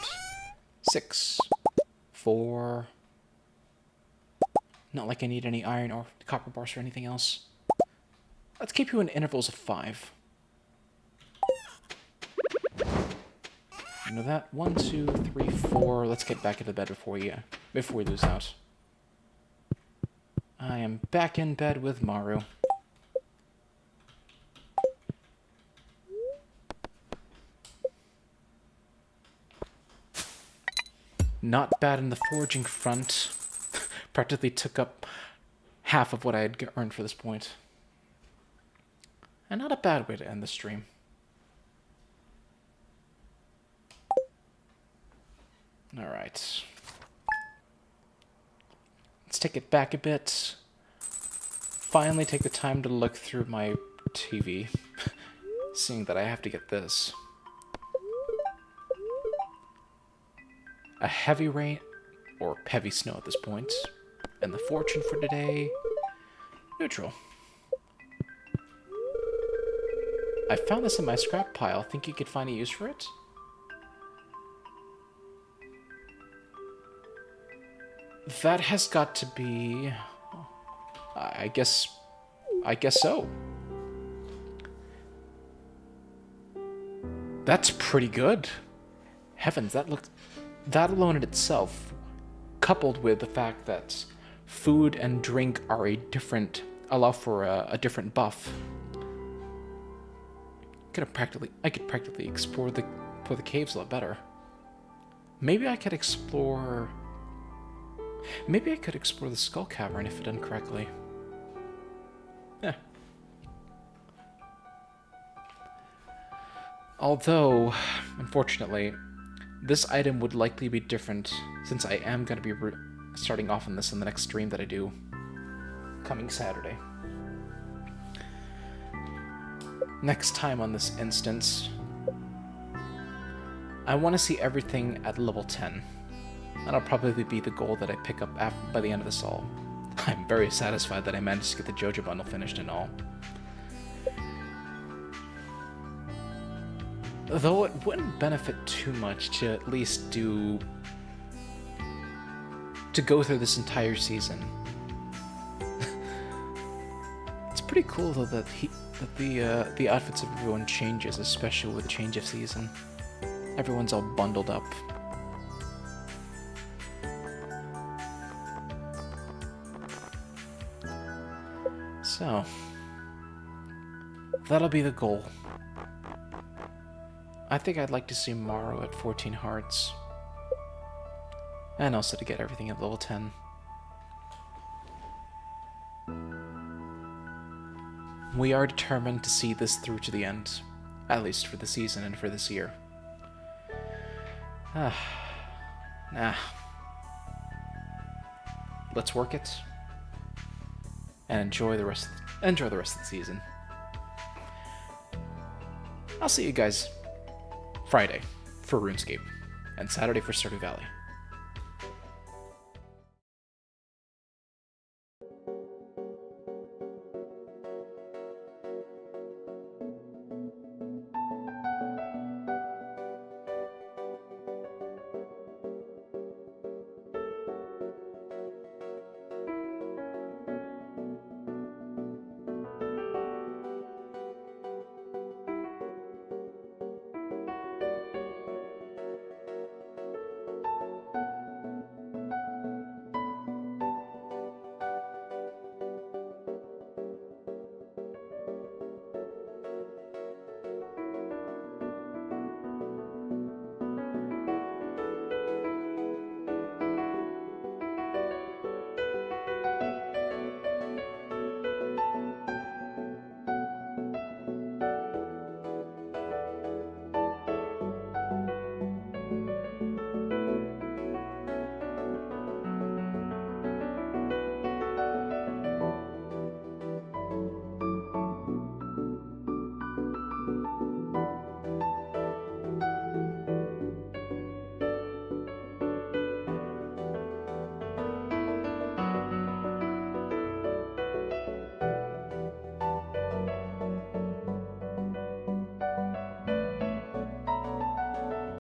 6, 4. Not like I need any iron or copper bars or anything else. Let's keep you in intervals of 5. You know that? 1, 2, 3, 4. Let's get back into bed before we lose out. I am back in bed with Maru. Not bad in the foraging front. Practically took up half of what I had earned for this point. And not a bad way to end the stream. Alright. Let's take it back a bit. Finally take the time to look through my TV. Seeing that I have to get this. A heavy rain, or heavy snow at this point. And the fortune for today, neutral. I found this in my scrap pile. Think you could find a use for it? That has got to be... I guess so. That's pretty good. Heavens, that alone in itself, coupled with the fact that food and drink are allow for a different buff. I could practically explore the caves a lot better. Maybe I could explore the Skull Cavern if done correctly. Yeah. Although, unfortunately, this item would likely be different since I am going to be starting off on this in the next stream that I do coming Saturday. Next time on this instance, I want to see everything at level 10. That'll probably be the goal that I pick up by the end of this all. I'm very satisfied that I managed to get the Joja bundle finished and all. Though it wouldn't benefit too much to at least to go through this entire season. It's pretty cool though that the outfits of everyone changes, especially with change of season. Everyone's all bundled up. So, that'll be the goal. I think I'd like to see Maru at 14 hearts. And also to get everything at level 10. We are determined to see this through to the end. At least for the season and for this year. Let's work it. And enjoy the rest of the season. I'll see you guys Friday for RuneScape, and Saturday for Stardew Valley.